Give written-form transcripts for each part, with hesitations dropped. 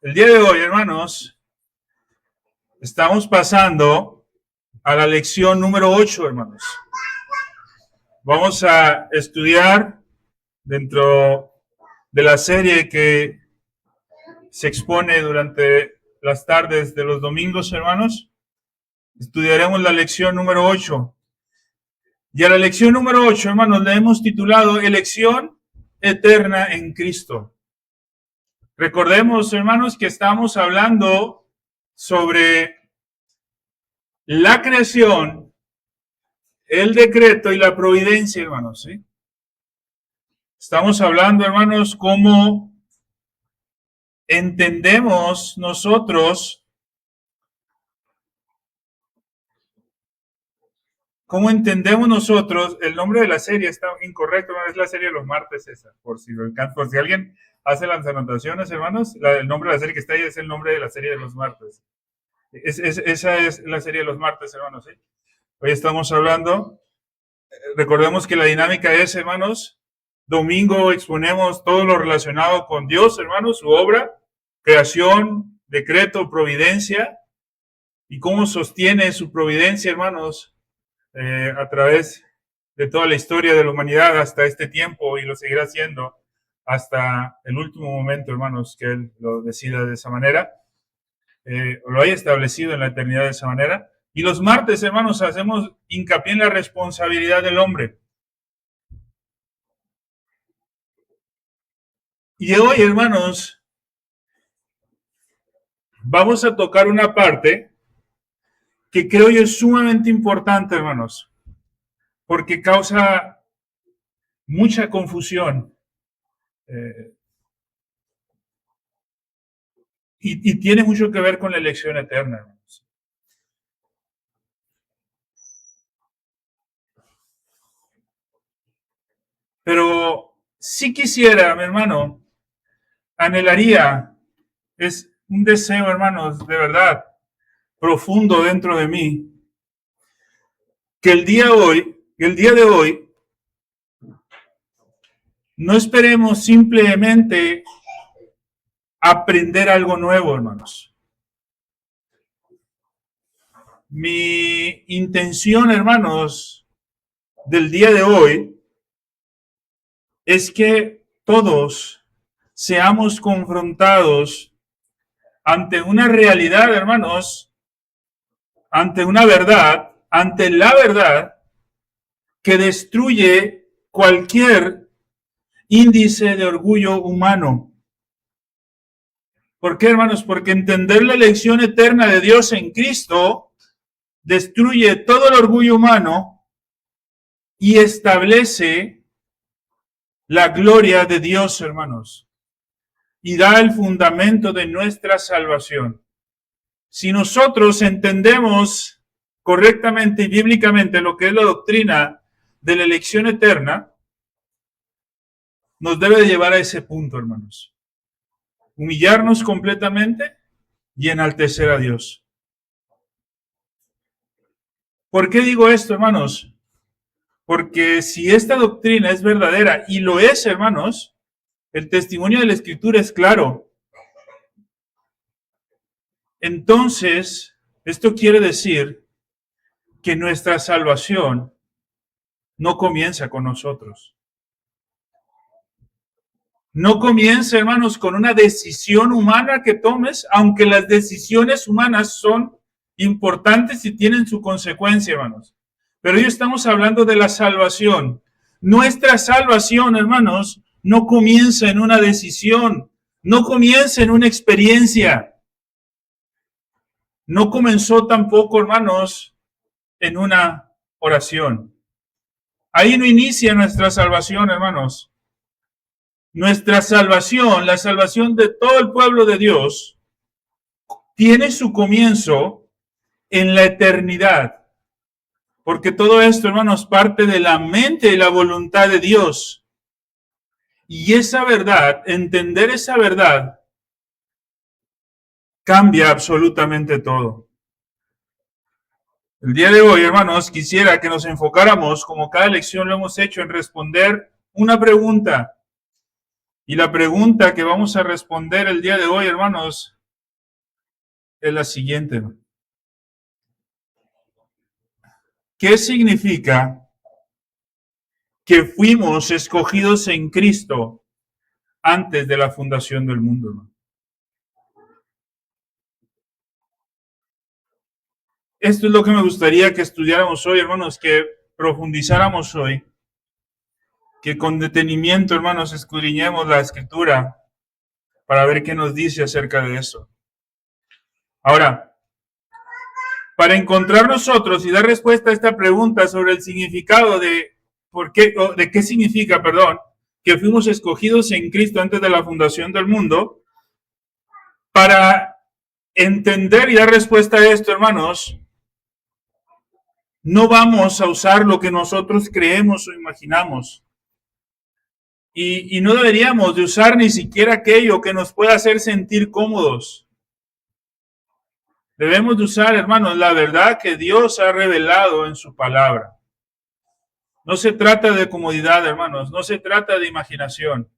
El día de hoy, hermanos, estamos pasando a la lección número 8, hermanos. Vamos a estudiar dentro de la serie que se expone durante las tardes de los domingos, hermanos. Estudiaremos la lección número 8. Y a la lección número 8, hermanos, le hemos titulado Elección Eterna en Cristo. Recordemos, hermanos, que estamos hablando sobre la creación, el decreto y la providencia, hermanos, ¿sí? Estamos hablando, hermanos, cómo entendemos nosotros, el nombre de la serie está incorrecto, es la serie de los martes esa, por si alguien hace las anotaciones, hermanos, el nombre de la serie que está ahí es el nombre de la serie de los martes. Esa es la serie de los martes, hermanos, ¿sí? Hoy estamos hablando, recordemos que la dinámica es, hermanos, domingo exponemos todo lo relacionado con Dios, hermanos, su obra, creación, decreto, providencia, y cómo sostiene su providencia, hermanos, a través de toda la historia de la humanidad hasta este tiempo, y lo seguirá haciendo hasta el último momento, hermanos, que Él lo decida de esa manera, lo haya establecido en la eternidad de esa manera. Y los martes, hermanos, hacemos hincapié en la responsabilidad del hombre. Y hoy, hermanos, vamos a tocar una parte que creo yo es sumamente importante, hermanos, porque causa mucha confusión y tiene mucho que ver con la elección eterna, hermanos. Pero si quisiera, mi hermano, anhelaría, es un deseo, hermanos, de verdad, profundo dentro de mí, que el día de hoy, no esperemos simplemente aprender algo nuevo, hermanos. Mi intención, hermanos, del día de hoy es que todos seamos confrontados ante una realidad, hermanos, ante una verdad, ante la verdad que destruye cualquier índice de orgullo humano. ¿Por qué, hermanos? Porque entender la elección eterna de Dios en Cristo destruye todo el orgullo humano y establece la gloria de Dios, hermanos, y da el fundamento de nuestra salvación. Si nosotros entendemos correctamente y bíblicamente lo que es la doctrina de la elección eterna, nos debe llevar a ese punto, hermanos. Humillarnos completamente y enaltecer a Dios. ¿Por qué digo esto, hermanos? Porque si esta doctrina es verdadera, y lo es, hermanos, el testimonio de la Escritura es claro. Entonces, esto quiere decir que nuestra salvación no comienza con nosotros. No comienza, hermanos, con una decisión humana que tomes, aunque las decisiones humanas son importantes y tienen su consecuencia, hermanos. Pero hoy estamos hablando de la salvación. Nuestra salvación, hermanos, no comienza en una decisión, no comienza en una experiencia. No comenzó tampoco, hermanos, en una oración. Ahí no inicia nuestra salvación, hermanos. Nuestra salvación, la salvación de todo el pueblo de Dios, tiene su comienzo en la eternidad. Porque todo esto, hermanos, parte de la mente y la voluntad de Dios. Y esa verdad, entender esa verdad, cambia absolutamente todo. El día de hoy, hermanos, quisiera que nos enfocáramos, como cada lección lo hemos hecho, en responder una pregunta. Y la pregunta que vamos a responder el día de hoy, hermanos, es la siguiente. ¿Qué significa que fuimos escogidos en Cristo antes de la fundación del mundo, hermano? Esto es lo que me gustaría que estudiáramos hoy, hermanos, que profundizáramos hoy, que con detenimiento, hermanos, escudriñemos la Escritura para ver qué nos dice acerca de eso. Ahora, para encontrar nosotros y dar respuesta a esta pregunta sobre el significado de por qué, o de qué significa, que fuimos escogidos en Cristo antes de la fundación del mundo, para entender y dar respuesta a esto, hermanos, no vamos a usar lo que nosotros creemos o imaginamos. Y no deberíamos de usar ni siquiera aquello que nos pueda hacer sentir cómodos. Debemos de usar, hermanos, la verdad que Dios ha revelado en su palabra. No se trata de comodidad, hermanos, no se trata de imaginación.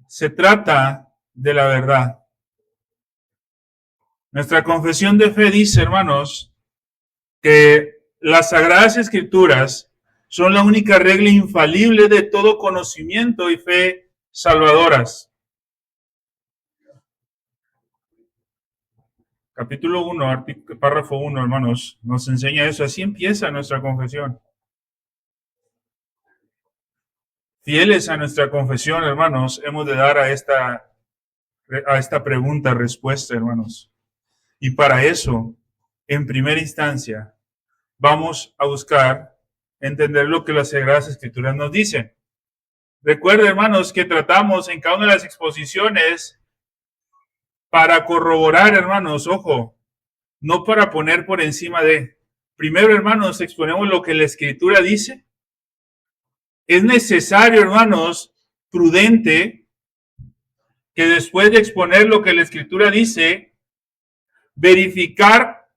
Se trata de la verdad. Nuestra confesión de fe dice, hermanos, que las Sagradas Escrituras son la única regla infalible de todo conocimiento y fe salvadoras. Capítulo 1, párrafo 1, hermanos, nos enseña eso. Así empieza nuestra confesión. Fieles a nuestra confesión, hermanos, hemos de dar a esta pregunta respuesta, hermanos. Y para eso, en primera instancia, vamos a buscar entender lo que las Sagradas Escrituras nos dicen. Recuerden, hermanos, que tratamos en cada una de las exposiciones para corroborar, hermanos, ojo, no para poner por encima de. Primero, hermanos, exponemos lo que la Escritura dice. Es necesario, hermanos, prudente, que después de exponer lo que la Escritura dice, verificar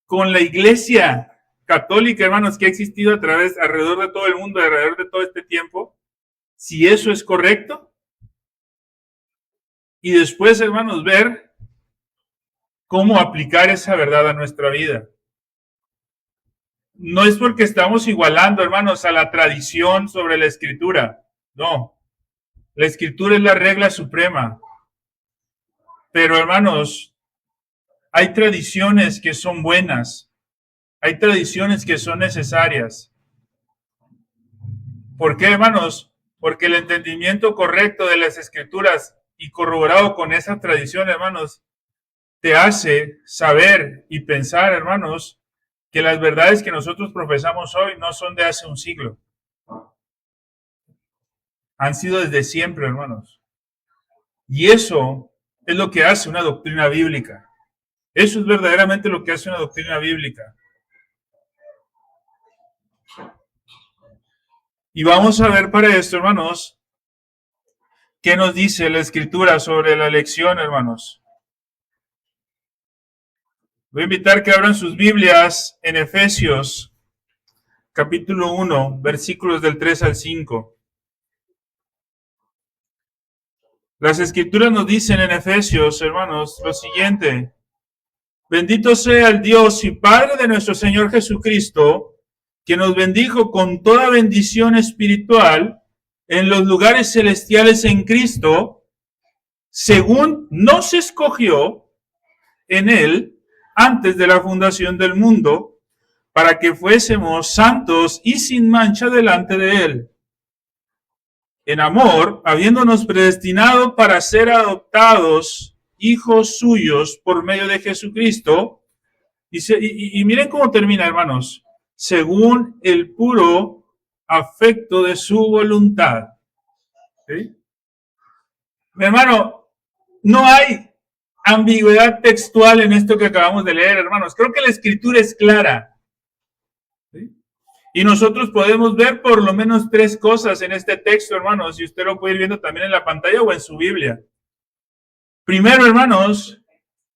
con la Iglesia católica, hermanos, que ha existido alrededor de todo el mundo, alrededor de todo este tiempo, si eso es correcto. Y después, hermanos, ver cómo aplicar esa verdad a nuestra vida. No es porque estamos igualando, hermanos, a la tradición sobre la Escritura. No. La Escritura es la regla suprema. Pero, hermanos, hay tradiciones que son buenas. Hay tradiciones que son necesarias. ¿Por qué, hermanos? Porque el entendimiento correcto de las Escrituras y corroborado con esa tradición, hermanos, te hace saber y pensar, hermanos, que las verdades que nosotros profesamos hoy no son de hace un siglo. Han sido desde siempre, hermanos. Y eso es lo que hace una doctrina bíblica. Eso es verdaderamente lo que hace una doctrina bíblica. Y vamos a ver para esto, hermanos, qué nos dice la Escritura sobre la elección, hermanos. Voy a invitar que abran sus Biblias en Efesios, capítulo 1, versículos del 3 al 5. Las Escrituras nos dicen en Efesios, hermanos, lo siguiente. Bendito sea el Dios y Padre de nuestro Señor Jesucristo, que nos bendijo con toda bendición espiritual en los lugares celestiales en Cristo, según nos escogió en Él antes de la fundación del mundo, para que fuésemos santos y sin mancha delante de Él. En amor, habiéndonos predestinado para ser adoptados hijos suyos por medio de Jesucristo. Y miren cómo termina, hermanos. Según el puro afecto de su voluntad. ¿Sí? Mi hermano, no hay ambigüedad textual en esto que acabamos de leer, hermanos. Creo que la Escritura es clara. ¿Sí? Y nosotros podemos ver por lo menos 3 cosas en este texto, hermanos, y usted lo puede ir viendo también en la pantalla o en su Biblia. Primero, hermanos,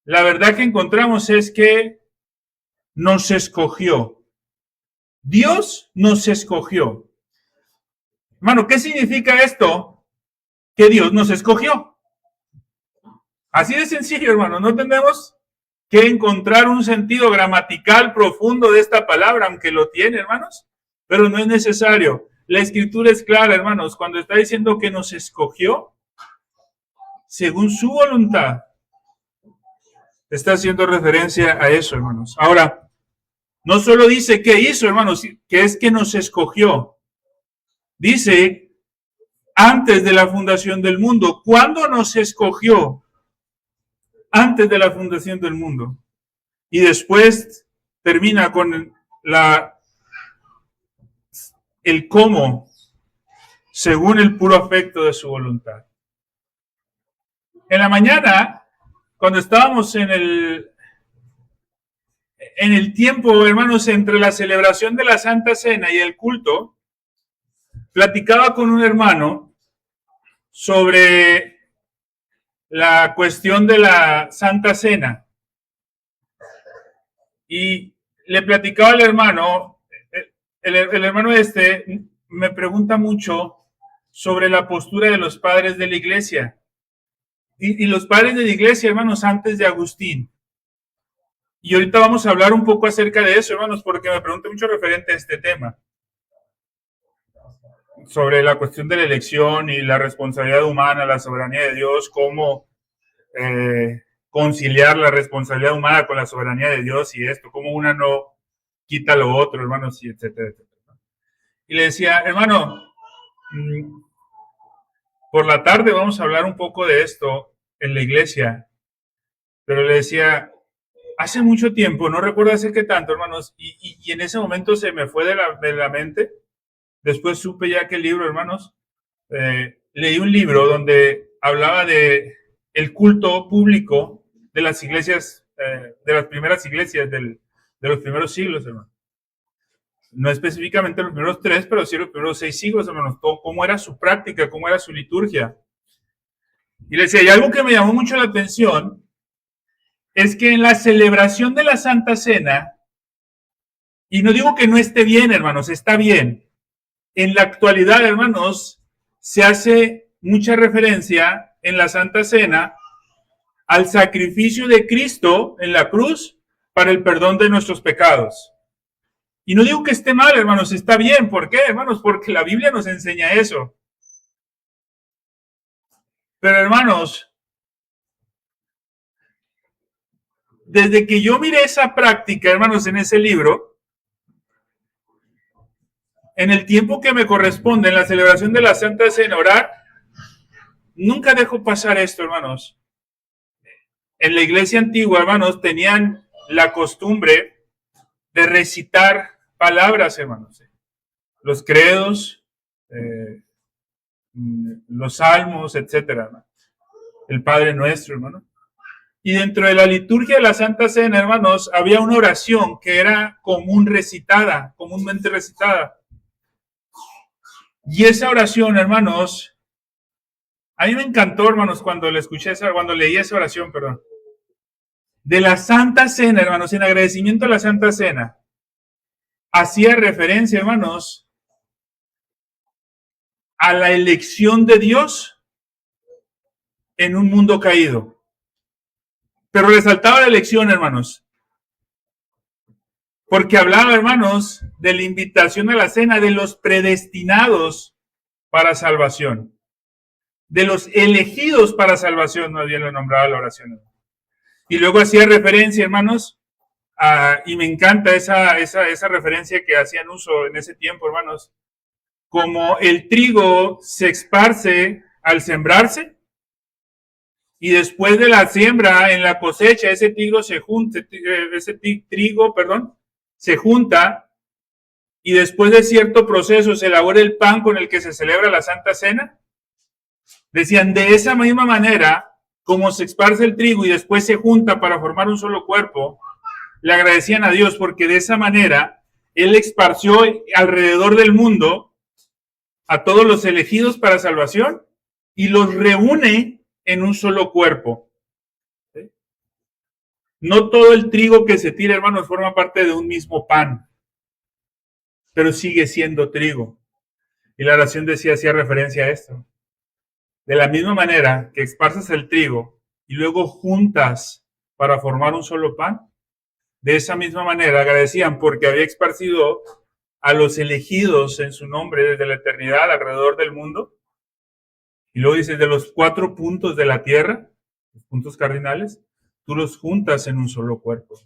la verdad que encontramos es que nos escogió. Dios nos escogió. Hermano, ¿qué significa esto? Que Dios nos escogió. Así de sencillo, hermano. No tenemos que encontrar un sentido gramatical profundo de esta palabra, aunque lo tiene, hermanos, pero no es necesario. La escritura es clara, hermanos, cuando está diciendo que nos escogió según su voluntad. Está haciendo referencia a eso, hermanos. Ahora, no solo dice qué hizo, hermanos, que es que nos escogió. Dice, antes de la fundación del mundo. ¿Cuándo nos escogió? Antes de la fundación del mundo. Y después termina con el cómo, según el puro afecto de su voluntad. En la mañana, cuando estábamos en el tiempo, hermanos, entre la celebración de la Santa Cena y el culto, platicaba con un hermano sobre la cuestión de la Santa Cena. Y le platicaba al hermano, el hermano me pregunta mucho sobre la postura de los padres de la iglesia. Y los padres de la iglesia, hermanos, antes de Agustín. Y ahorita vamos a hablar un poco acerca de eso, hermanos, porque me pregunta mucho referente a este tema. Sobre la cuestión de la elección y la responsabilidad humana, la soberanía de Dios, cómo conciliar la responsabilidad humana con la soberanía de Dios y esto, cómo una no quita lo otro, hermanos, y etcétera, etcétera. Y le decía, hermano, por la tarde vamos a hablar un poco de esto en la iglesia, pero le decía, hace mucho tiempo, no recuerdo hace qué tanto, hermanos, y en ese momento se me fue de la mente. Después supe ya que el libro, hermanos, leí un libro donde hablaba de el culto público de las iglesias, de las primeras iglesias de los primeros siglos, hermanos. No específicamente los primeros 3, pero sí los primeros 6 siglos, hermanos. Todo, cómo era su práctica, cómo era su liturgia. Y le decía, y algo que me llamó mucho la atención es que en la celebración de la Santa Cena, y no digo que no esté bien, hermanos, está bien. En la actualidad, hermanos, se hace mucha referencia en la Santa Cena al sacrificio de Cristo en la cruz para el perdón de nuestros pecados. Y no digo que esté mal, hermanos, está bien. ¿Por qué, hermanos? Porque la Biblia nos enseña eso. Pero, hermanos, desde que yo miré esa práctica, hermanos, en ese libro, en el tiempo que me corresponde en la celebración de la Santa Cena, orar, nunca dejo pasar esto, hermanos. En la iglesia antigua, hermanos, tenían la costumbre de recitar palabras, hermanos. Los credos, los salmos, etcétera. El Padre Nuestro, hermano. Y dentro de la liturgia de la Santa Cena, hermanos, había una oración que era comúnmente recitada. Y esa oración, hermanos, a mí me encantó, hermanos, cuando leí esa oración, perdón. De la Santa Cena, hermanos, en agradecimiento a la Santa Cena, hacía referencia, hermanos, a la elección de Dios en un mundo caído. Pero resaltaba la elección, hermanos, porque hablaba, hermanos, de la invitación a la cena de los predestinados para salvación, de los elegidos para salvación, no bien lo nombraba la oración. Y luego hacía referencia, hermanos, y me encanta esa referencia que hacían uso en ese tiempo, hermanos, como el trigo se esparce al sembrarse, y después de la siembra, en la cosecha, ese trigo se junta, y después de cierto proceso se elabora el pan con el que se celebra la Santa Cena. Decían, de esa misma manera, como se esparce el trigo y después se junta para formar un solo cuerpo, le agradecían a Dios porque de esa manera Él esparció alrededor del mundo a todos los elegidos para salvación y los reúne en un solo cuerpo. ¿Sí? No todo el trigo que se tira, hermanos, forma parte de un mismo pan, pero sigue siendo trigo. Y la oración hacía referencia a esto. De la misma manera que esparzas el trigo y luego juntas para formar un solo pan, de esa misma manera agradecían porque había esparcido a los elegidos en su nombre desde la eternidad alrededor del mundo. Y luego dice, de los 4 puntos de la tierra, los puntos cardinales, tú los juntas en un solo cuerpo.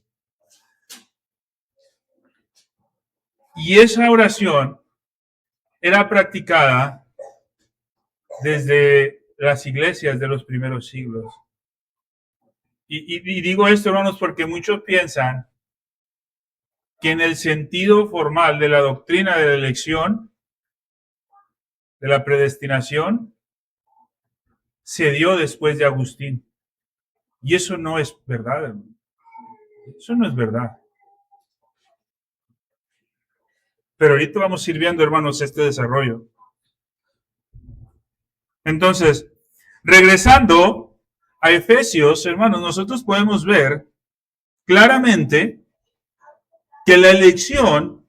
Y esa oración era practicada desde las iglesias de los primeros siglos. Y digo esto, hermanos, porque muchos piensan que en el sentido formal de la doctrina de la elección, de la predestinación, se dio después de Agustín. Y eso no es verdad, hermano. Eso no es verdad. Pero ahorita vamos a ir viendo, hermanos, este desarrollo. Entonces, regresando a Efesios, hermanos, nosotros podemos ver claramente que la elección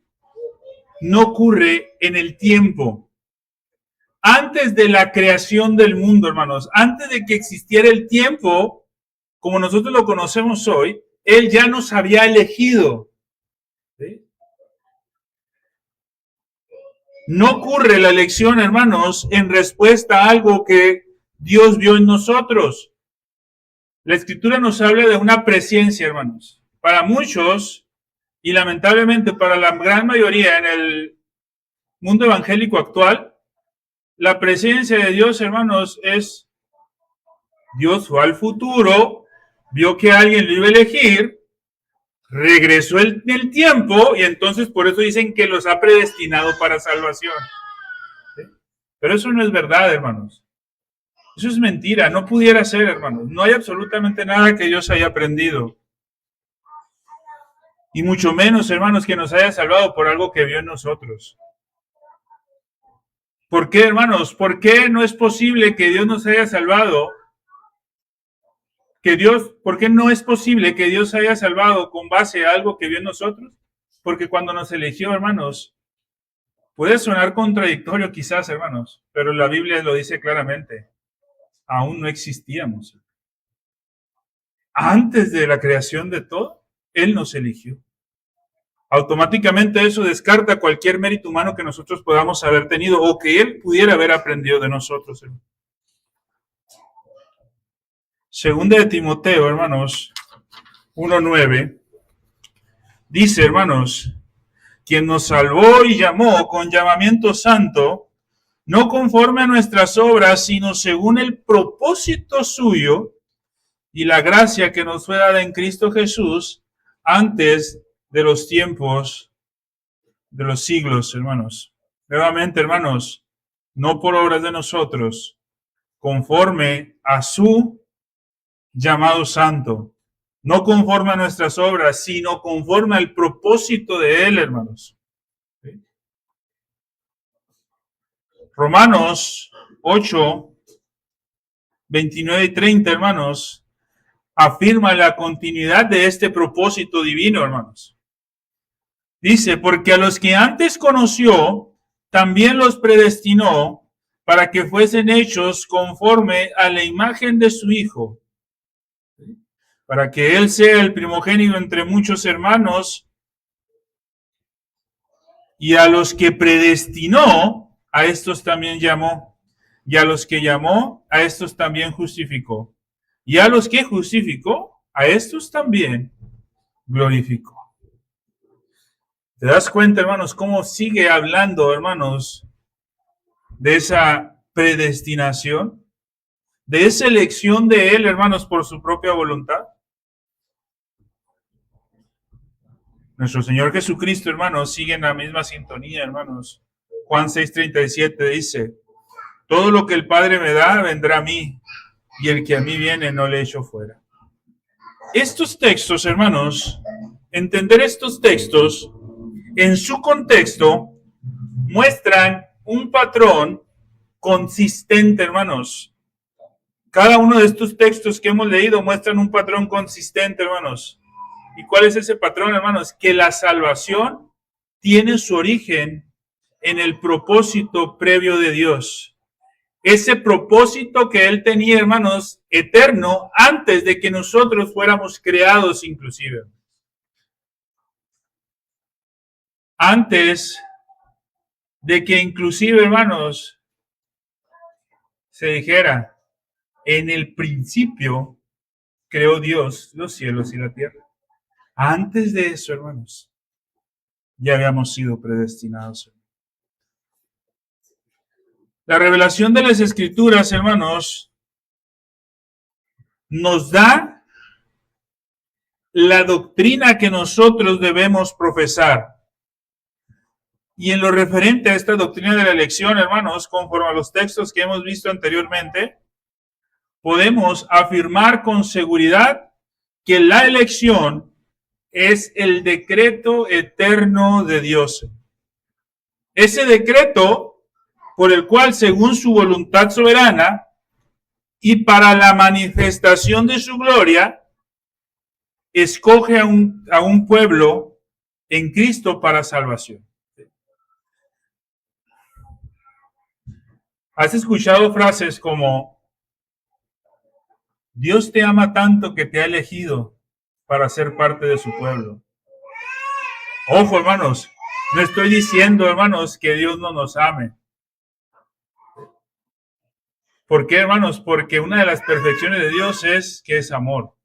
no ocurre en el tiempo. Antes de la creación del mundo, hermanos, antes de que existiera el tiempo, como nosotros lo conocemos hoy, Él ya nos había elegido. ¿Sí? No ocurre la elección, hermanos, en respuesta a algo que Dios vio en nosotros. La Escritura nos habla de una presencia, hermanos. Para muchos, y lamentablemente para la gran mayoría en el mundo evangélico actual, la presencia de Dios, hermanos, es Dios fue al futuro, vio que alguien lo iba a elegir, regresó en el tiempo y entonces por eso dicen que los ha predestinado para salvación. ¿Sí? Pero eso no es verdad, hermanos. Eso es mentira, no pudiera ser, hermanos. No hay absolutamente nada que Dios haya aprendido. Y mucho menos, hermanos, que nos haya salvado por algo que vio en nosotros. ¿Por qué, hermanos? ¿Por qué no es posible que Dios nos haya salvado? ¿Por qué no es posible que Dios haya salvado con base a algo que vio en nosotros? Porque cuando nos eligió, hermanos, puede sonar contradictorio quizás, hermanos, pero la Biblia lo dice claramente. Aún no existíamos. Antes de la creación de todo, Él nos eligió. Automáticamente eso descarta cualquier mérito humano que nosotros podamos haber tenido o que Él pudiera haber aprendido de nosotros. Segunda de Timoteo, hermanos, 1:9, dice, hermanos, quien nos salvó y llamó con llamamiento santo, no conforme a nuestras obras, sino según el propósito suyo y la gracia que nos fue dada en Cristo Jesús antes de los tiempos de los siglos, hermanos. Nuevamente, hermanos, no por obras de nosotros, conforme a su llamado santo, no conforme a nuestras obras, sino conforme al propósito de Él, hermanos. ¿Sí? Romanos 8, 29 y 30, hermanos, afirma la continuidad de este propósito divino, hermanos. Dice, porque a los que antes conoció, también los predestinó para que fuesen hechos conforme a la imagen de su Hijo, para que Él sea el primogénito entre muchos hermanos, y a los que predestinó, a estos también llamó, y a los que llamó, a estos también justificó, y a los que justificó, a estos también glorificó. ¿Te das cuenta, hermanos, cómo sigue hablando, hermanos, de esa predestinación, de esa elección de Él, hermanos, por su propia voluntad? Nuestro Señor Jesucristo, hermanos, sigue en la misma sintonía, hermanos. Juan 6:37 dice, todo lo que el Padre me da vendrá a mí, y el que a mí viene no le echo fuera. Estos textos, hermanos, entender estos textos en su contexto muestran un patrón consistente, hermanos. Cada uno de estos textos que hemos leído muestran un patrón consistente, hermanos. ¿Y cuál es ese patrón, hermanos? Que la salvación tiene su origen en el propósito previo de Dios. Ese propósito que Él tenía, hermanos, eterno, antes de que nosotros fuéramos creados inclusive. Antes de que inclusive, hermanos, se dijera, en el principio creó Dios los cielos y la tierra. Antes de eso, hermanos, ya habíamos sido predestinados. La revelación de las Escrituras, hermanos, nos da la doctrina que nosotros debemos profesar. Y en lo referente a esta doctrina de la elección, hermanos, conforme a los textos que hemos visto anteriormente, podemos afirmar con seguridad que la elección es el decreto eterno de Dios. Ese decreto por el cual, según su voluntad soberana y para la manifestación de su gloria, escoge a un pueblo en Cristo para salvación. ¿Has escuchado frases como Dios te ama tanto que te ha elegido para ser parte de su pueblo? Ojo, hermanos, no estoy diciendo, hermanos, que Dios no nos ame. ¿Por qué, hermanos? Porque una de las perfecciones de Dios es que es amor.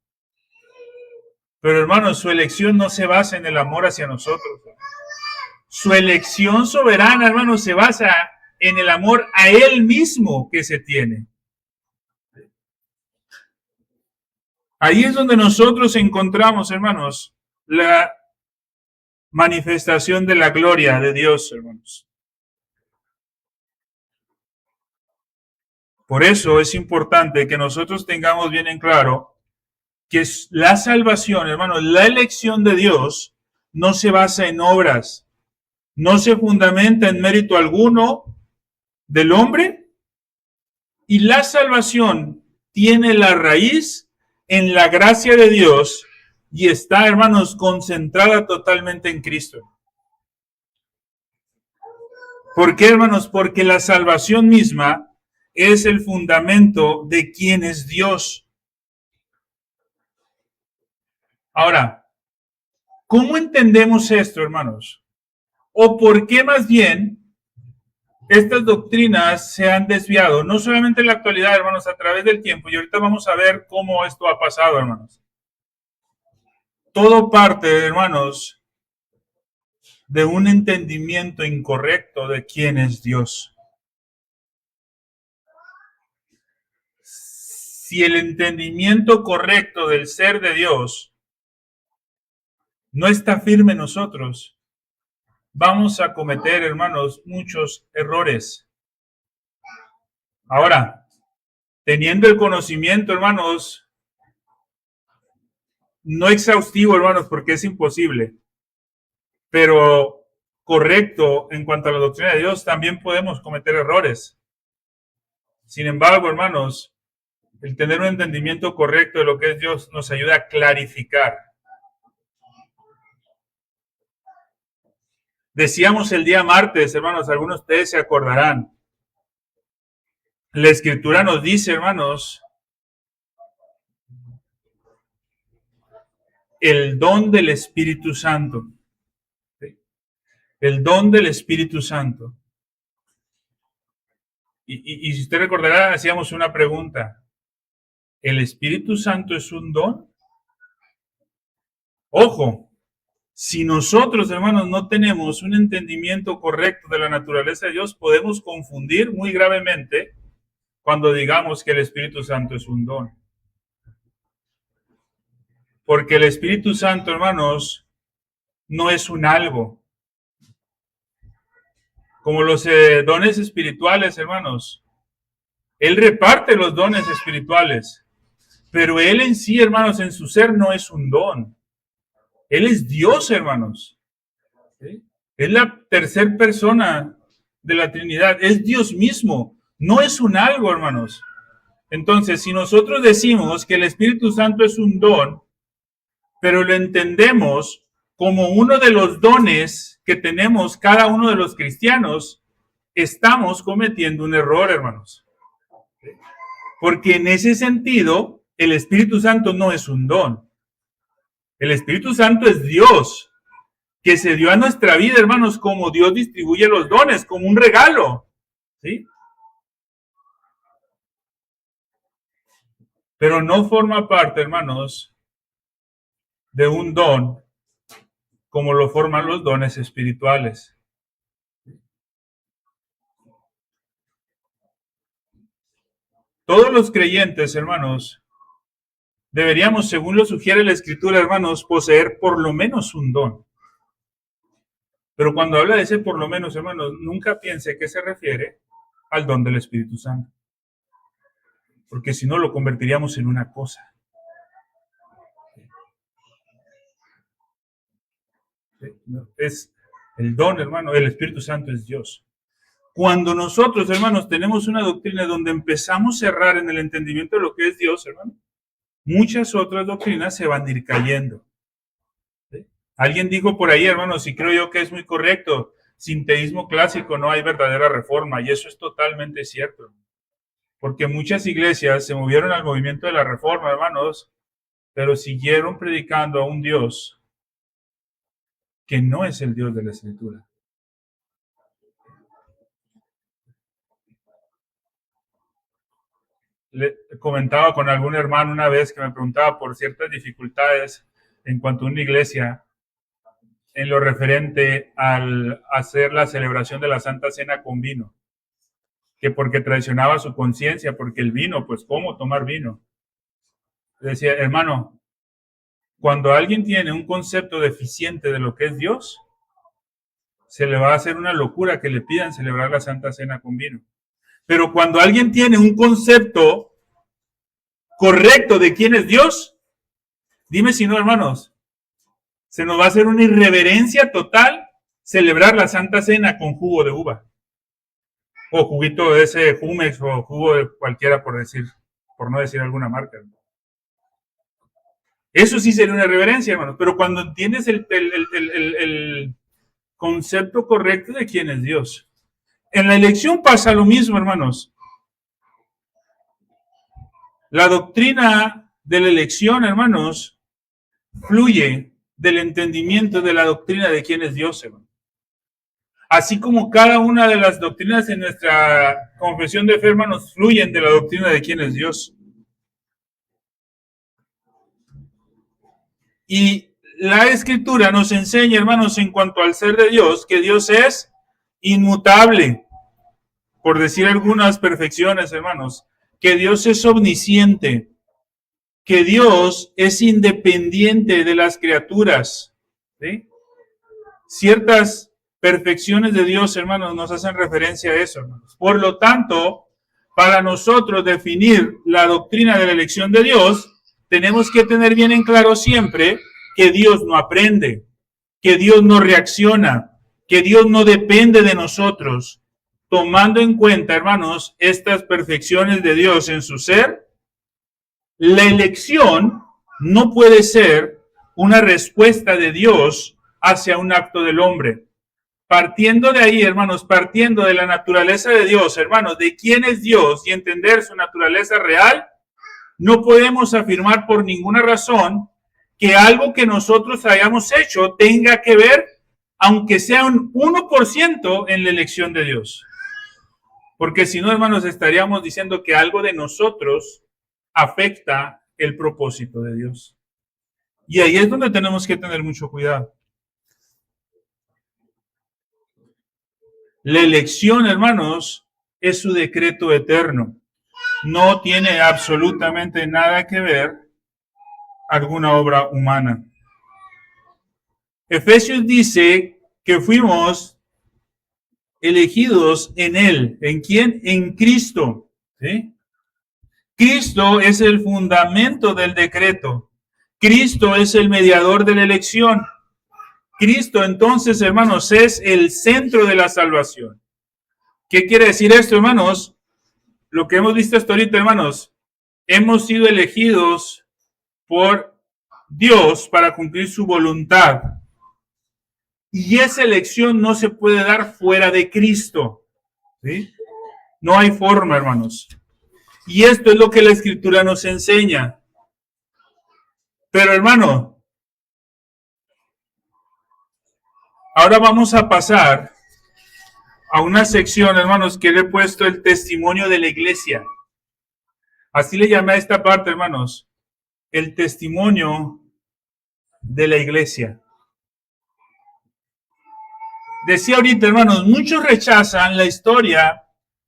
Pero, hermanos, su elección no se basa en el amor hacia nosotros. Su elección soberana, hermanos, se basa en el amor a Él mismo que se tiene. Ahí es donde nosotros encontramos, hermanos, la manifestación de la gloria de Dios, hermanos. Por eso es importante que nosotros tengamos bien en claro que la salvación, hermanos, la elección de Dios no se basa en obras, no se fundamenta en mérito alguno del hombre, y la salvación tiene la raíz en la gracia de Dios y está, hermanos, concentrada totalmente en Cristo. ¿Por qué, hermanos? Porque la salvación misma es el fundamento de quién es Dios. Ahora, ¿cómo entendemos esto, hermanos? ¿O por qué más bien estas doctrinas se han desviado? No solamente en la actualidad, hermanos, a través del tiempo. Y ahorita vamos a ver cómo esto ha pasado, hermanos. Todo parte, hermanos, de un entendimiento incorrecto de quién es Dios. Si el entendimiento correcto del ser de Dios no está firme en nosotros, vamos a cometer, hermanos, muchos errores. Ahora, teniendo el conocimiento, hermanos, no exhaustivo, hermanos, porque es imposible, pero correcto en cuanto a la doctrina de Dios, también podemos cometer errores. Sin embargo, hermanos, el tener un entendimiento correcto de lo que es Dios nos ayuda a clarificar. Decíamos el día martes, hermanos, algunos de ustedes se acordarán. La Escritura nos dice, hermanos, el don del Espíritu Santo. El don del Espíritu Santo. Y si usted recordará, hacíamos una pregunta. ¿El Espíritu Santo es un don? Ojo, si nosotros, hermanos, no tenemos un entendimiento correcto de la naturaleza de Dios, podemos confundir muy gravemente cuando digamos que el Espíritu Santo es un don. Porque el Espíritu Santo, hermanos, no es un algo. Como los dones espirituales, hermanos. Él reparte los dones espirituales. Pero Él en sí, hermanos, en su ser no es un don. Él es Dios, hermanos. ¿Sí? Es la tercera persona de la Trinidad. Es Dios mismo. No es un algo, hermanos. Entonces, si nosotros decimos que el Espíritu Santo es un don, pero lo entendemos como uno de los dones que tenemos cada uno de los cristianos, estamos cometiendo un error, hermanos. Porque en ese sentido, el Espíritu Santo no es un don. El Espíritu Santo es Dios, que se dio a nuestra vida, hermanos, como Dios distribuye los dones, como un regalo. ¿Sí? Pero no forma parte, hermanos, de un don como lo forman los dones espirituales. Todos los creyentes, hermanos, deberíamos, según lo sugiere la Escritura, hermanos, poseer por lo menos un don. Pero cuando habla de ese por lo menos, hermanos, nunca piense que se refiere al don del Espíritu Santo. Porque si no, lo convertiríamos en una cosa. Es el don, hermano, el Espíritu Santo es Dios. Cuando nosotros, hermanos, tenemos una doctrina donde empezamos a errar en el entendimiento de lo que es Dios, hermano, muchas otras doctrinas se van a ir cayendo. ¿Sí? Alguien dijo por ahí, hermanos, y creo yo que es muy correcto, sin teísmo clásico no hay verdadera reforma, y eso es totalmente cierto. Porque muchas iglesias se movieron al movimiento de la reforma, hermanos, pero siguieron predicando a un Dios que no es el Dios de la Escritura. Le comentaba con algún hermano una vez que me preguntaba por ciertas dificultades en cuanto a una iglesia en lo referente al hacer la celebración de la Santa Cena con vino, que porque traicionaba su conciencia, porque el vino, pues ¿cómo tomar vino? Le decía, hermano, cuando alguien tiene un concepto deficiente de lo que es Dios, se le va a hacer una locura que le pidan celebrar la Santa Cena con vino. Pero cuando alguien tiene un concepto correcto de quién es Dios, dime si no, hermanos, se nos va a hacer una irreverencia total celebrar la Santa Cena con jugo de uva. O juguito de ese Jumex o jugo de cualquiera por no decir alguna marca. Eso sí sería una irreverencia, hermanos. Pero cuando entiendes el concepto correcto de quién es Dios. En la elección pasa lo mismo, hermanos. La doctrina de la elección, hermanos, fluye del entendimiento de la doctrina de quién es Dios, hermano. Así como cada una de las doctrinas en nuestra confesión de fe, hermanos, fluyen de la doctrina de quién es Dios. Y la Escritura nos enseña, hermanos, en cuanto al ser de Dios, que Dios es inmutable, por decir algunas perfecciones, hermanos, que Dios es omnisciente, que Dios es independiente de las criaturas, ¿sí? Ciertas perfecciones de Dios, hermanos, nos hacen referencia a eso, hermanos. Por lo tanto, para nosotros definir la doctrina de la elección de Dios, tenemos que tener bien en claro siempre que Dios no aprende, que Dios no reacciona, que Dios no depende de nosotros. Tomando en cuenta, hermanos, estas perfecciones de Dios en su ser, la elección no puede ser una respuesta de Dios hacia un acto del hombre. Partiendo de ahí, hermanos, partiendo de la naturaleza de Dios, hermanos, de quién es Dios y entender su naturaleza real, no podemos afirmar por ninguna razón que algo que nosotros hayamos hecho tenga que ver, aunque sea un 1%, en la elección de Dios. Porque si no, hermanos, estaríamos diciendo que algo de nosotros afecta el propósito de Dios. Y ahí es donde tenemos que tener mucho cuidado. La elección, hermanos, es su decreto eterno. No tiene absolutamente nada que ver alguna obra humana. Efesios dice que fuimos elegidos en Él. ¿En quién? En Cristo. ¿Sí? Cristo es el fundamento del decreto. Cristo es el mediador de la elección. Cristo, entonces, hermanos, es el centro de la salvación. ¿Qué quiere decir esto, hermanos? Lo que hemos visto hasta ahorita, hermanos, hemos sido elegidos por Dios para cumplir su voluntad. Y esa elección no se puede dar fuera de Cristo. ¿Sí? No hay forma, hermanos. Y esto es lo que la Escritura nos enseña. Pero, hermano, ahora vamos a pasar a una sección, hermanos, que le he puesto el testimonio de la iglesia. Así le llamé a esta parte, hermanos, el testimonio de la iglesia. Decía ahorita, hermanos, muchos rechazan la historia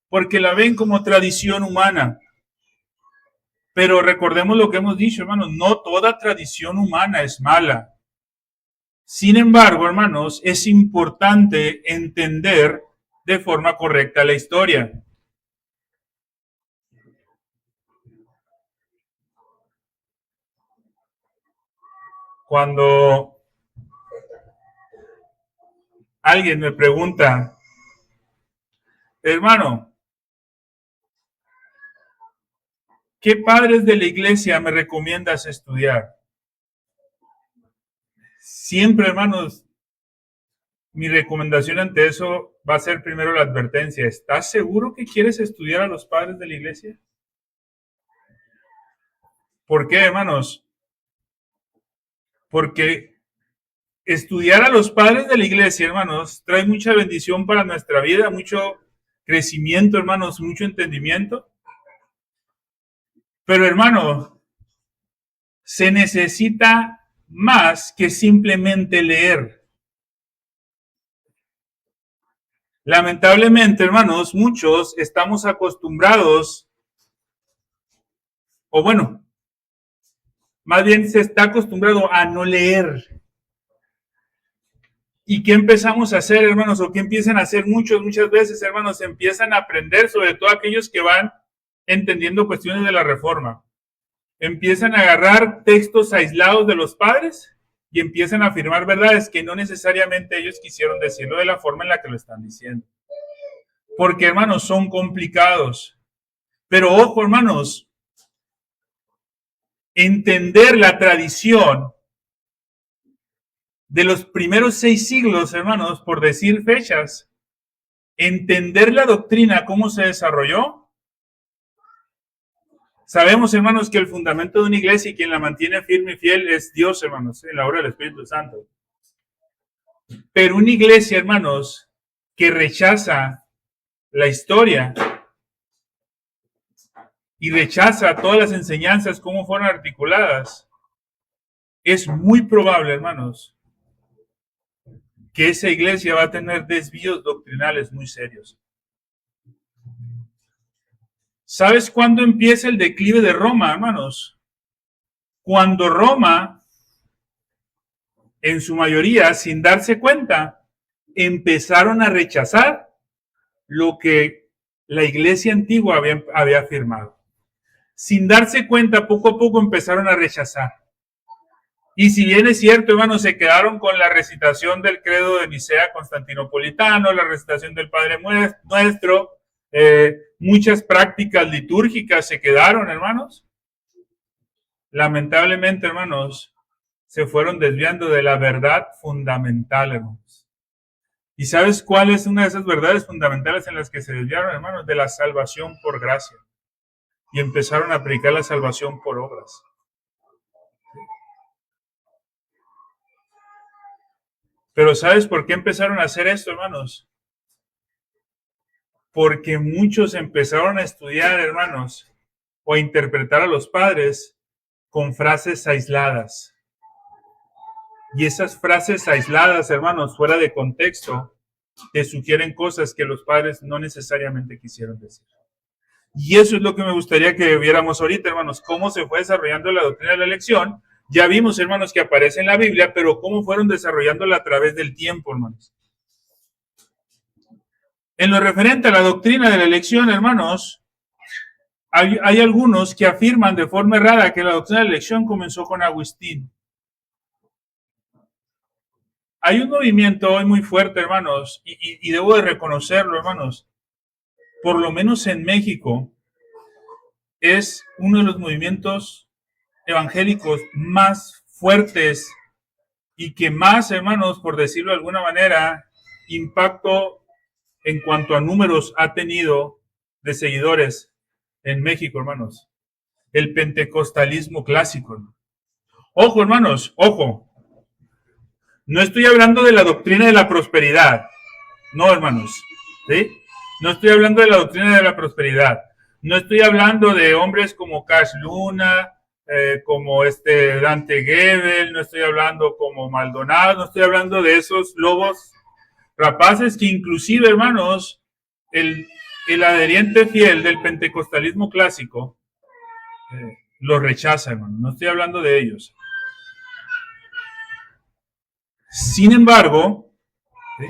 porque la ven como tradición humana. Pero recordemos lo que hemos dicho, hermanos, no toda tradición humana es mala. Sin embargo, hermanos, es importante entender de forma correcta la historia. Cuando alguien me pregunta, hermano, ¿qué padres de la iglesia me recomiendas estudiar? Siempre, hermanos, mi recomendación ante eso va a ser primero la advertencia. ¿Estás seguro que quieres estudiar a los padres de la iglesia? ¿Por qué, hermanos? Porque estudiar a los padres de la iglesia, hermanos, trae mucha bendición para nuestra vida, mucho crecimiento, hermanos, mucho entendimiento. Pero, hermano, se necesita más que simplemente leer. Lamentablemente, hermanos, muchos estamos acostumbrados, o bueno, más bien se está acostumbrado a no leer. ¿Y qué empezamos a hacer, hermanos? ¿O qué empiezan a hacer muchas veces, hermanos? Empiezan a aprender, sobre todo aquellos que van entendiendo cuestiones de la reforma. Empiezan a agarrar textos aislados de los padres y empiezan a afirmar verdades que no necesariamente ellos quisieron decirlo de la forma en la que lo están diciendo. Porque, hermanos, son complicados. Pero ojo, hermanos, entender la tradición de los primeros 6 siglos, hermanos, por decir fechas, entender la doctrina, cómo se desarrolló. Sabemos, hermanos, que el fundamento de una iglesia y quien la mantiene firme y fiel es Dios, hermanos, en la obra del Espíritu Santo. Pero una iglesia, hermanos, que rechaza la historia y rechaza todas las enseñanzas, cómo fueron articuladas, es muy probable, hermanos, que esa iglesia va a tener desvíos doctrinales muy serios. ¿Sabes cuándo empieza el declive de Roma, hermanos? Cuando Roma, en su mayoría, sin darse cuenta, empezaron a rechazar lo que la iglesia antigua había afirmado. Sin darse cuenta, poco a poco empezaron a rechazar. Y si bien es cierto, hermanos, se quedaron con la recitación del credo de Nicea Constantinopolitano, la recitación del Padre Nuestro, muchas prácticas litúrgicas se quedaron, hermanos. Lamentablemente, hermanos, se fueron desviando de la verdad fundamental, hermanos. ¿Y sabes cuál es una de esas verdades fundamentales en las que se desviaron, hermanos? De la salvación por gracia. Y empezaron a aplicar la salvación por obras. Pero ¿sabes por qué empezaron a hacer esto, hermanos? Porque muchos empezaron a estudiar, hermanos, o a interpretar a los padres con frases aisladas. Y esas frases aisladas, hermanos, fuera de contexto, te sugieren cosas que los padres no necesariamente quisieron decir. Y eso es lo que me gustaría que viéramos ahorita, hermanos, cómo se fue desarrollando la doctrina de la elección. Ya vimos, hermanos, que aparece en la Biblia, pero cómo fueron desarrollándola a través del tiempo, hermanos. En lo referente a la doctrina de la elección, hermanos, hay algunos que afirman de forma errada que la doctrina de la elección comenzó con Agustín. Hay un movimiento hoy muy fuerte, hermanos, y debo de reconocerlo, hermanos, por lo menos en México, es uno de los movimientos evangélicos más fuertes y que más, hermanos, por decirlo de alguna manera, impacto en cuanto a números ha tenido de seguidores en México, hermanos. El pentecostalismo clásico. Ojo, hermanos, ojo. No estoy hablando de la doctrina de la prosperidad. No, hermanos. ¿Sí? No estoy hablando de la doctrina de la prosperidad. No estoy hablando de hombres como Cash Luna, como Dante Gebel, no estoy hablando como Maldonado, no estoy hablando de esos lobos rapaces que inclusive, hermanos, el adheriente fiel del pentecostalismo clásico lo rechaza, hermano. No estoy hablando de ellos. Sin embargo, ¿sí?,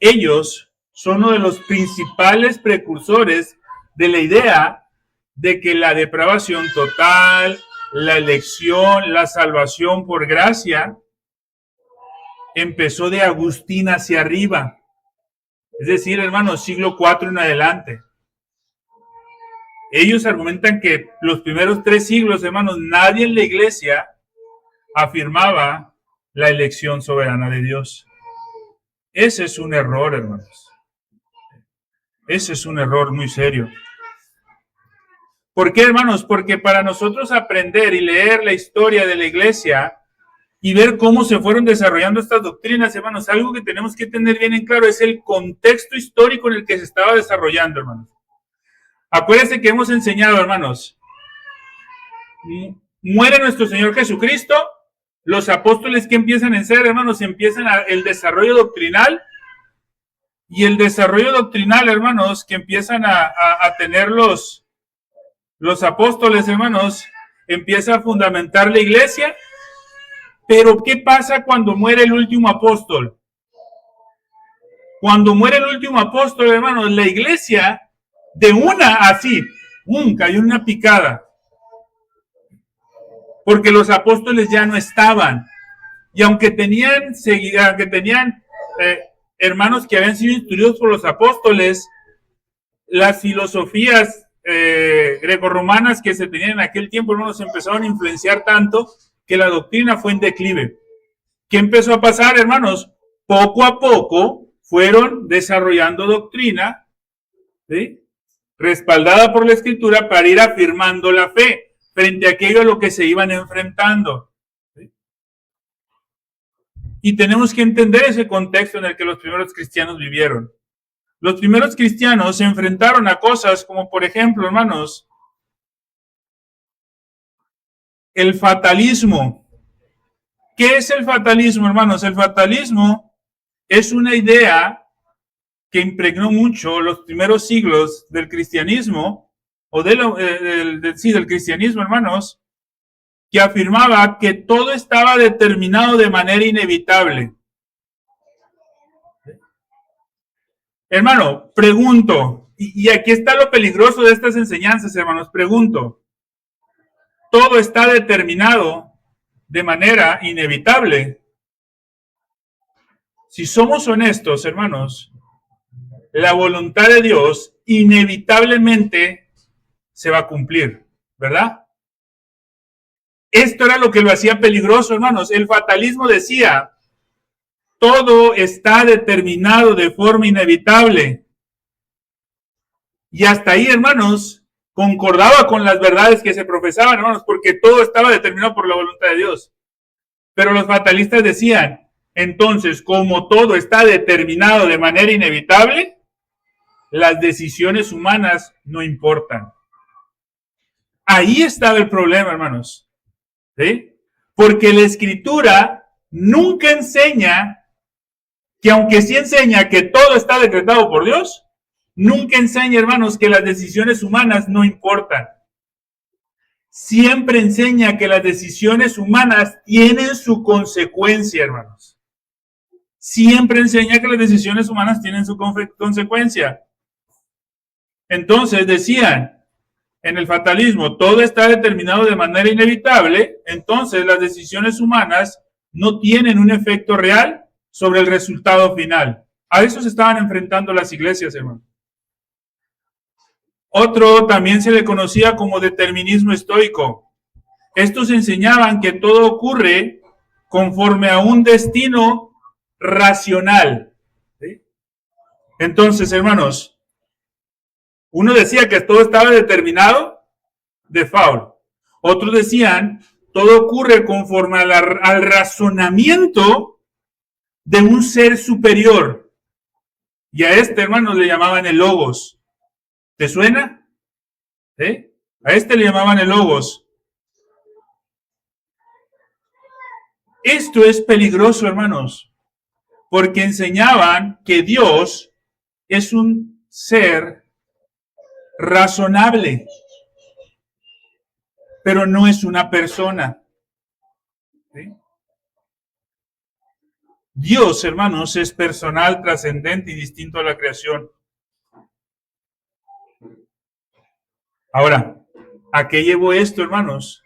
ellos son uno de los principales precursores de la idea de que la depravación total, la elección, la salvación por gracia, empezó de Agustín hacia arriba. Es decir, hermanos, siglo IV en adelante. Ellos argumentan que los primeros 3 siglos, hermanos, nadie en la iglesia afirmaba la elección soberana de Dios. Ese es un error, hermanos. Ese es un error muy serio. ¿Por qué, hermanos? Porque para nosotros aprender y leer la historia de la iglesia y ver cómo se fueron desarrollando estas doctrinas, hermanos, algo que tenemos que tener bien en claro es el contexto histórico en el que se estaba desarrollando, hermanos. Acuérdense que hemos enseñado, hermanos, muere nuestro Señor Jesucristo, los apóstoles que empiezan a ser, hermanos, empiezan el desarrollo doctrinal, y el desarrollo doctrinal, hermanos, que empiezan a tener los apóstoles, hermanos, empieza a fundamentar la iglesia. Pero ¿qué pasa cuando muere el último apóstol? Cuando muere el último apóstol, hermanos, la iglesia de una así, cayó en una picada. Porque los apóstoles ya no estaban. Y aunque tenían hermanos que habían sido instruidos por los apóstoles, las filosofías grecorromanas que se tenían en aquel tiempo, hermanos, empezaron a influenciar tanto que la doctrina fue en declive. ¿Qué empezó a pasar, hermanos? Poco a poco fueron desarrollando doctrina, ¿sí?, respaldada por la Escritura para ir afirmando la fe frente a aquello a lo que se iban enfrentando, ¿sí? Y tenemos que entender ese contexto en el que los primeros cristianos vivieron. Los primeros cristianos se enfrentaron a cosas como, por ejemplo, hermanos, el fatalismo. ¿Qué es el fatalismo, hermanos? El fatalismo es una idea que impregnó mucho los primeros siglos del cristianismo, o del cristianismo, hermanos, que afirmaba que todo estaba determinado de manera inevitable. Hermano, pregunto, y aquí está lo peligroso de estas enseñanzas, hermanos, pregunto, ¿todo está determinado de manera inevitable? Si somos honestos, hermanos, la voluntad de Dios inevitablemente se va a cumplir, ¿verdad? Esto era lo que lo hacía peligroso, hermanos. El fatalismo decía, todo está determinado de forma inevitable. Y hasta ahí, hermanos, concordaba con las verdades que se profesaban, hermanos, porque todo estaba determinado por la voluntad de Dios. Pero los fatalistas decían, entonces, como todo está determinado de manera inevitable, las decisiones humanas no importan. Ahí estaba el problema, hermanos, ¿sí? Porque la Escritura nunca enseña que, aunque sí enseña que todo está decretado por Dios, nunca enseña, hermanos, que las decisiones humanas no importan. Siempre enseña que las decisiones humanas tienen su consecuencia, hermanos. Siempre enseña que las decisiones humanas tienen su consecuencia. Entonces decían, en el fatalismo, todo está determinado de manera inevitable, entonces las decisiones humanas no tienen un efecto real sobre el resultado final. A eso se estaban enfrentando las iglesias, hermano. Otro también se le conocía como determinismo estoico. Estos enseñaban que todo ocurre conforme a un destino racional. ¿Sí? Entonces, hermanos, uno decía que todo estaba determinado de Faul. Otros decían, todo ocurre conforme al razonamiento de un ser superior. Y a este, hermanos, le llamaban el Logos. ¿Te suena? ¿Eh? A este le llamaban el Logos. Esto es peligroso, hermanos, porque enseñaban que Dios es un ser razonable, pero no es una persona. ¿Sí? Dios, hermanos, es personal, trascendente y distinto a la creación. Ahora, ¿a qué llevó esto, hermanos?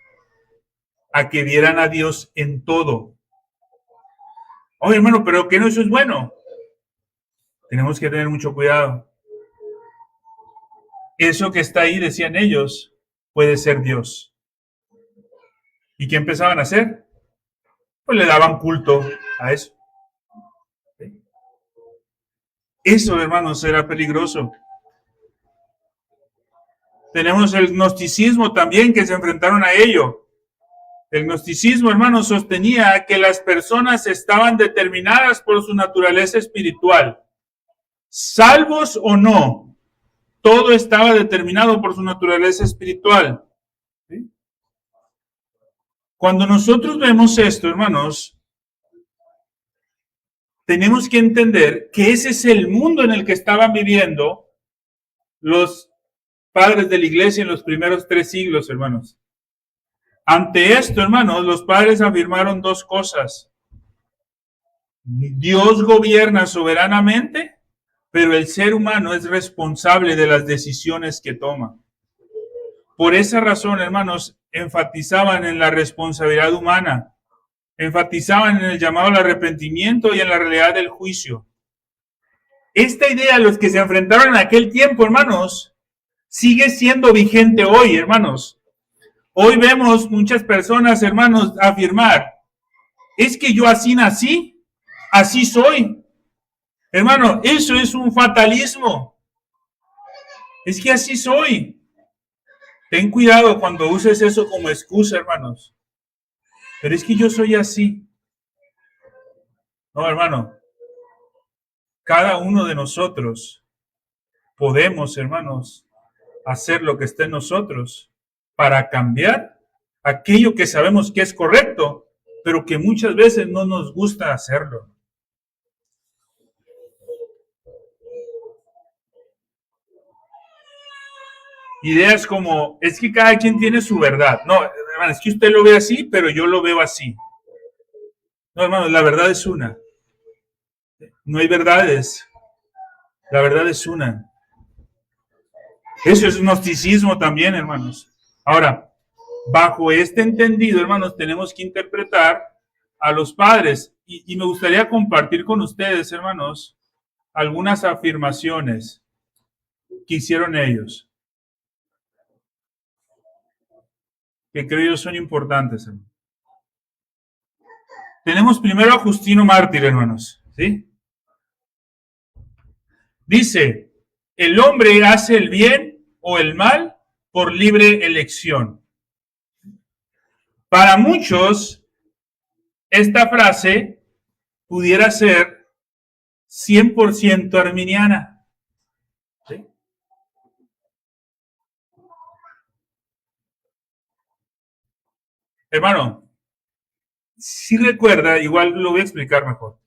A que vieran a Dios en todo. Oye, hermano, pero que no eso es bueno. Tenemos que tener mucho cuidado. Eso que está ahí, decían ellos, puede ser Dios. ¿Y qué empezaban a hacer? Pues le daban culto a eso. ¿Sí? Eso, hermanos, era peligroso. Tenemos el gnosticismo también, que se enfrentaron a ello. El gnosticismo, hermanos, sostenía que las personas estaban determinadas por su naturaleza espiritual. Salvos o no, todo estaba determinado por su naturaleza espiritual. ¿Sí? Cuando nosotros vemos esto, hermanos, tenemos que entender que ese es el mundo en el que estaban viviendo los padres de la iglesia en los primeros 3 siglos, hermanos. Ante esto, hermanos, los padres afirmaron 2 cosas. Dios gobierna soberanamente, pero el ser humano es responsable de las decisiones que toma. Por esa razón, hermanos, enfatizaban en la responsabilidad humana, enfatizaban en el llamado al arrepentimiento y en la realidad del juicio. Esta idea, los que se enfrentaron en aquel tiempo, hermanos, sigue siendo vigente hoy, hermanos. Hoy vemos muchas personas, hermanos, afirmar, es que yo así nací, así soy. Hermano, eso es un fatalismo. Es que así soy. Ten cuidado cuando uses eso como excusa, hermanos. Pero es que yo soy así. No, hermano. Cada uno de nosotros podemos, hermanos, hacer lo que esté en nosotros para cambiar aquello que sabemos que es correcto, pero que muchas veces no nos gusta hacerlo. Ideas como, es que cada quien tiene su verdad. No, hermano, es que usted lo ve así, pero yo lo veo así. No, hermano, la verdad es una. No hay verdades. La verdad es una. Eso es gnosticismo también, hermanos. Ahora, bajo este entendido, hermanos, tenemos que interpretar a los padres. Y me gustaría compartir con ustedes, hermanos, algunas afirmaciones que hicieron ellos, que creo yo son importantes, hermanos. Tenemos primero a Justino Mártir, hermanos, ¿sí? Dice, el hombre hace el bien o el mal por libre elección. Para muchos, esta frase pudiera ser 100% arminiana. ¿Sí? Hermano, si recuerda, igual lo voy a explicar mejor,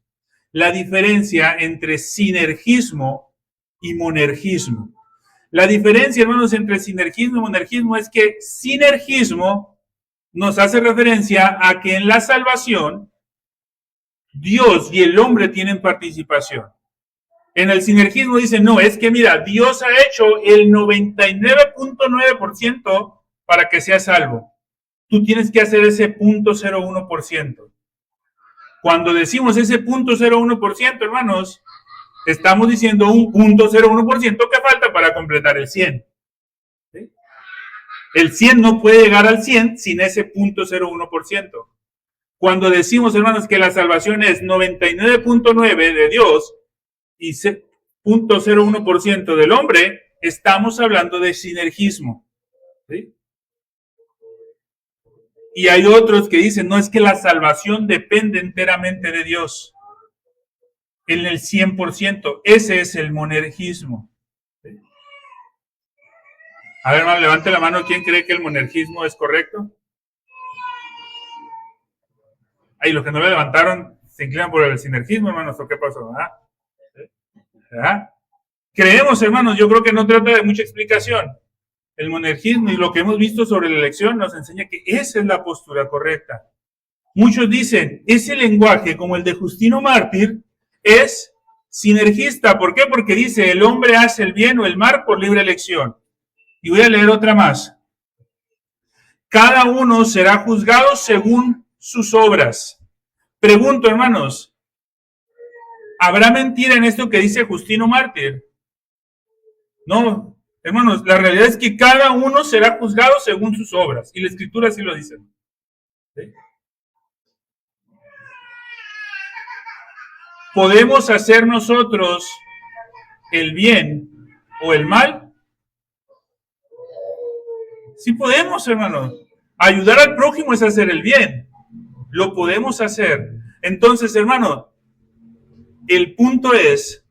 la diferencia entre sinergismo y monergismo. La diferencia, hermanos, entre sinergismo y monergismo es que sinergismo nos hace referencia a que en la salvación Dios y el hombre tienen participación. En el sinergismo dicen, no, es que mira, Dios ha hecho el 99.9% para que seas salvo. Tú tienes que hacer ese 0.01%. Cuando decimos ese 0.01%, hermanos, estamos diciendo un 0.01% que falta para completar el 100. ¿Sí? El 100 no puede llegar al 100 sin ese 0.01%. Cuando decimos, hermanos, que la salvación es 99.9 de Dios y 0.01% del hombre, estamos hablando de sinergismo. ¿Sí? Y hay otros que dicen, no, es que la salvación depende enteramente de Dios. En el 100%. Ese es el monergismo. ¿Sí? A ver, hermano, levante la mano. ¿Quién cree que el monergismo es correcto? Ahí los que no le levantaron se inclinan por el sinergismo, hermanos. ¿O qué pasó? ¿Ah? Creemos, hermanos, yo creo que no trata de mucha explicación. El monergismo y lo que hemos visto sobre la elección nos enseña que esa es la postura correcta. Muchos dicen, ese lenguaje, como el de Justino Mártir, es sinergista. ¿Por qué? Porque dice, el hombre hace el bien o el mal por libre elección. Y voy a leer otra más. Cada uno será juzgado según sus obras. Pregunto, hermanos, ¿habrá mentira en esto que dice Justino Mártir? No, hermanos, la realidad es que cada uno será juzgado según sus obras. Y la Escritura así lo dice. ¿Sí? ¿Podemos hacer nosotros el bien o el mal? Sí podemos, hermanos. Ayudar al prójimo es hacer el bien. Lo podemos hacer. Entonces, hermano, el punto es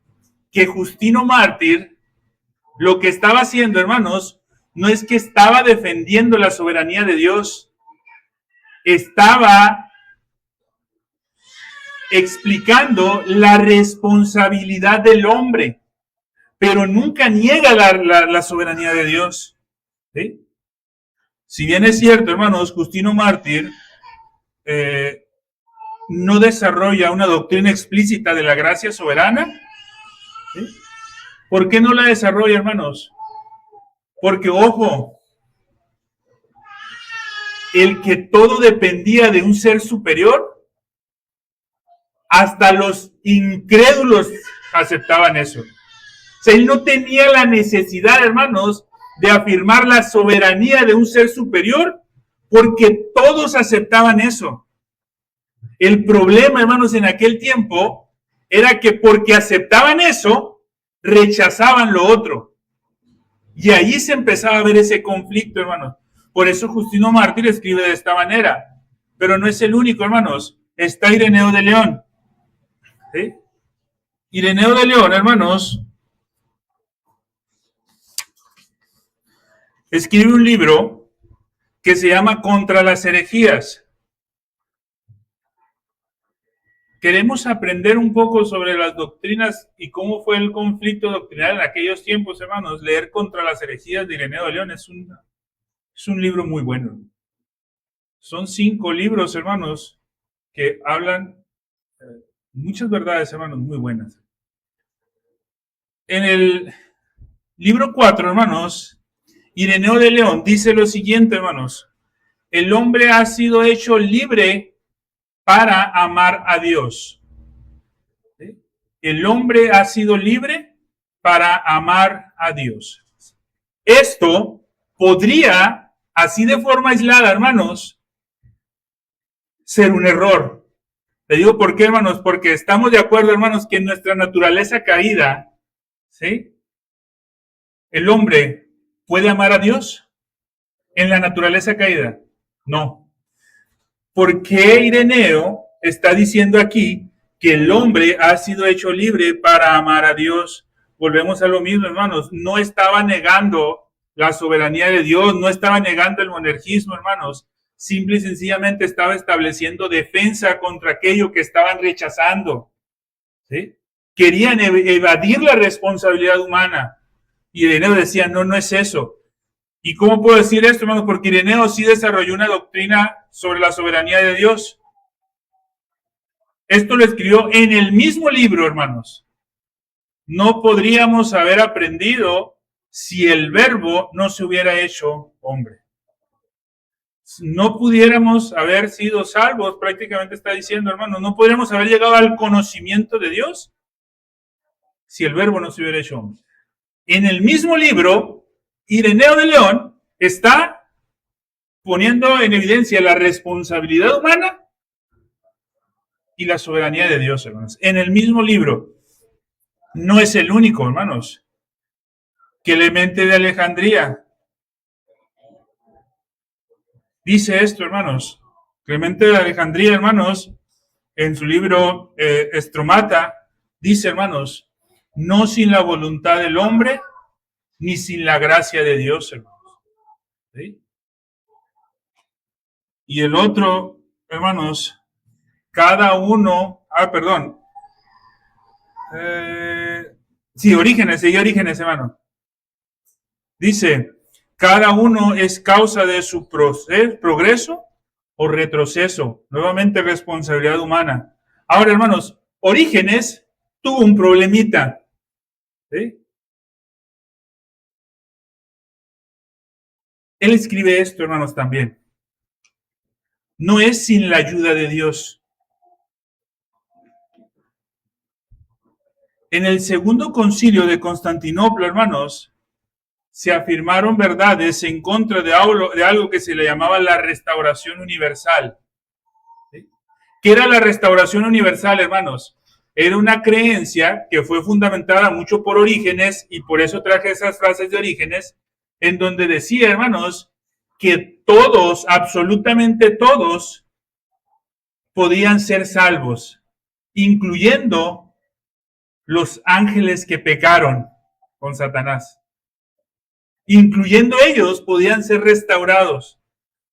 que Justino Mártir lo que estaba haciendo, hermanos, no es que estaba defendiendo la soberanía de Dios, estaba explicando la responsabilidad del hombre, pero nunca niega la soberanía de Dios. ¿Sí? Si bien es cierto, hermanos, Justino Mártir no desarrolla una doctrina explícita de la gracia soberana. ¿Sí? ¿Por qué no la desarrolla, hermanos? Porque, ojo, el que todo dependía de un ser superior, hasta los incrédulos aceptaban eso. O sea, él no tenía la necesidad, hermanos, de afirmar la soberanía de un ser superior, porque todos aceptaban eso. El problema, hermanos, en aquel tiempo, era que porque aceptaban eso, rechazaban lo otro. Y ahí se empezaba a ver ese conflicto, hermanos. Por eso Justino Mártir escribe de esta manera. Pero no es el único, hermanos. Está Ireneo de León. ¿Sí? Ireneo de León, hermanos, escribe un libro que se llama Contra las herejías. Queremos aprender un poco sobre las doctrinas y cómo fue el conflicto doctrinal en aquellos tiempos, hermanos. Leer Contra las herejías de Ireneo de León es un libro muy bueno. Son 5 libros, hermanos, que hablan muchas verdades, hermanos, muy buenas. En el libro 4, hermanos, Ireneo de León dice lo siguiente, hermanos. El hombre ha sido hecho libre para amar a Dios. ¿Sí? El hombre ha sido libre para amar a Dios. Esto podría, así de forma aislada, hermanos, ser un error. Le digo por qué, hermanos, porque estamos de acuerdo, hermanos, que en nuestra naturaleza caída, ¿sí? ¿El hombre puede amar a Dios en la naturaleza caída? No. ¿Por qué Ireneo está diciendo aquí que el hombre ha sido hecho libre para amar a Dios? Volvemos a lo mismo, hermanos. No estaba negando la soberanía de Dios, no estaba negando el monergismo, hermanos. Simple y sencillamente estaba estableciendo defensa contra aquello que estaban rechazando. ¿Sí? Querían evadir la responsabilidad humana. Y Ireneo decía, no, no es eso. ¿Y cómo puedo decir esto, hermanos? Porque Ireneo sí desarrolló una doctrina sobre la soberanía de Dios. Esto lo escribió en el mismo libro, hermanos. No podríamos haber aprendido si el verbo no se hubiera hecho hombre. No pudiéramos haber sido salvos, prácticamente está diciendo, hermanos, no podríamos haber llegado al conocimiento de Dios si el verbo no se hubiera hecho hombre. En el mismo libro, Ireneo de León está poniendo en evidencia la responsabilidad humana y la soberanía de Dios, hermanos. En el mismo libro, no es el único, hermanos. Clemente de Alejandría dice esto, hermanos. Clemente de Alejandría, hermanos, en su libro Estromata, dice, hermanos, no sin la voluntad del hombre, ni sin la gracia de Dios, hermanos. ¿Sí? Y el otro, hermanos, cada uno, Orígenes, hermano. Dice, cada uno es causa de su progreso o retroceso. Nuevamente, responsabilidad humana. Ahora, hermanos, Orígenes tuvo un problemita. ¿Sí? Él escribe esto, hermanos, también. No es sin la ayuda de Dios. En el segundo concilio de Constantinopla, hermanos, se afirmaron verdades en contra de algo que se le llamaba la restauración universal. ¿Sí? ¿Qué era la restauración universal, hermanos? Era una creencia que fue fundamentada mucho por Orígenes, y por eso traje esas frases de Orígenes, en donde decía, hermanos, que todos, absolutamente todos, podían ser salvos, incluyendo los ángeles que pecaron con Satanás. Incluyendo ellos, podían ser restaurados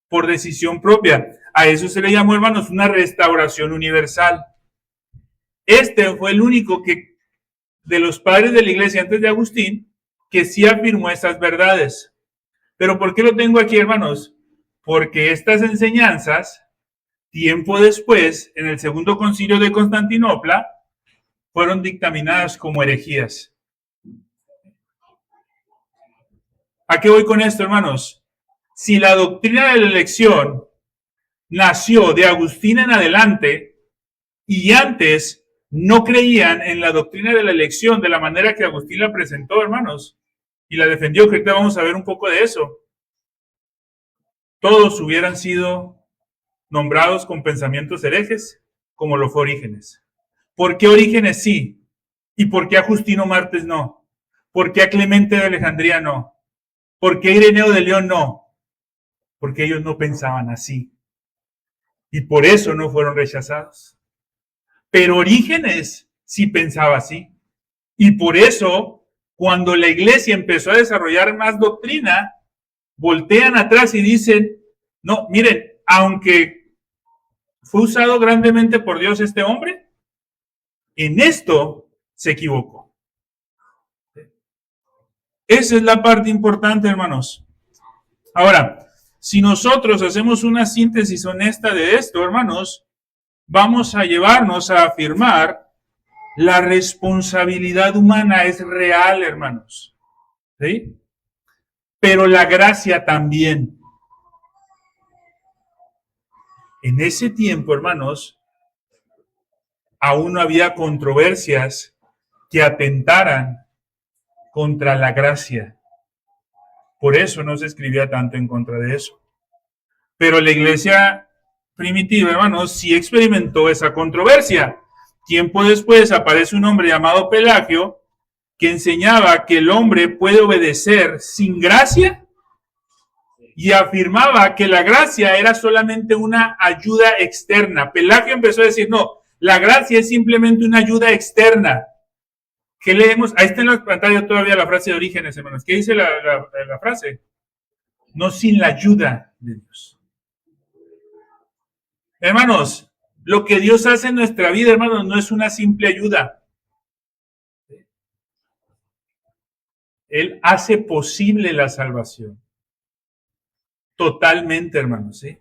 por decisión propia. A eso se le llamó, hermanos, una restauración universal. Este fue el único de los padres de la iglesia antes de Agustín, que sí afirmó esas verdades. Pero ¿por qué lo tengo aquí, hermanos? Porque estas enseñanzas, tiempo después, en el segundo concilio de Constantinopla, fueron dictaminadas como herejías. ¿A qué voy con esto, hermanos? Si la doctrina de la elección nació de Agustín en adelante y antes no creían en la doctrina de la elección de la manera que Agustín la presentó, hermanos, y la defendió, que ahorita vamos a ver un poco de eso, todos hubieran sido nombrados con pensamientos herejes, como lo fue Orígenes. ¿Por qué Orígenes sí? ¿Y por qué a Justino Mártir no? ¿Por qué a Clemente de Alejandría no? ¿Por qué Ireneo de León no? Porque ellos no pensaban así. Y por eso no fueron rechazados. Pero Orígenes sí pensaba así. Y por eso, cuando la iglesia empezó a desarrollar más doctrina, voltean atrás y dicen, no, miren, aunque fue usado grandemente por Dios este hombre, en esto se equivocó. Esa es la parte importante, hermanos. Ahora, si nosotros hacemos una síntesis honesta de esto, hermanos, vamos a llevarnos a afirmar la responsabilidad humana es real, hermanos. ¿Sí? Pero la gracia también. En ese tiempo, hermanos, aún no había controversias que atentaran contra la gracia. Por eso no se escribía tanto en contra de eso. Pero la iglesia primitiva, hermanos, sí experimentó esa controversia. Tiempo después aparece un hombre llamado Pelagio que enseñaba que el hombre puede obedecer sin gracia y afirmaba que la gracia era solamente una ayuda externa. Pelagio empezó a decir, no, la gracia es simplemente una ayuda externa. ¿Qué leemos? Ahí está en la pantalla todavía la frase de Orígenes, hermanos. ¿Qué dice la frase? No sin la ayuda de Dios. Hermanos, lo que Dios hace en nuestra vida, hermanos, no es una simple ayuda. Él hace posible la salvación. Totalmente, hermanos. ¿Sí?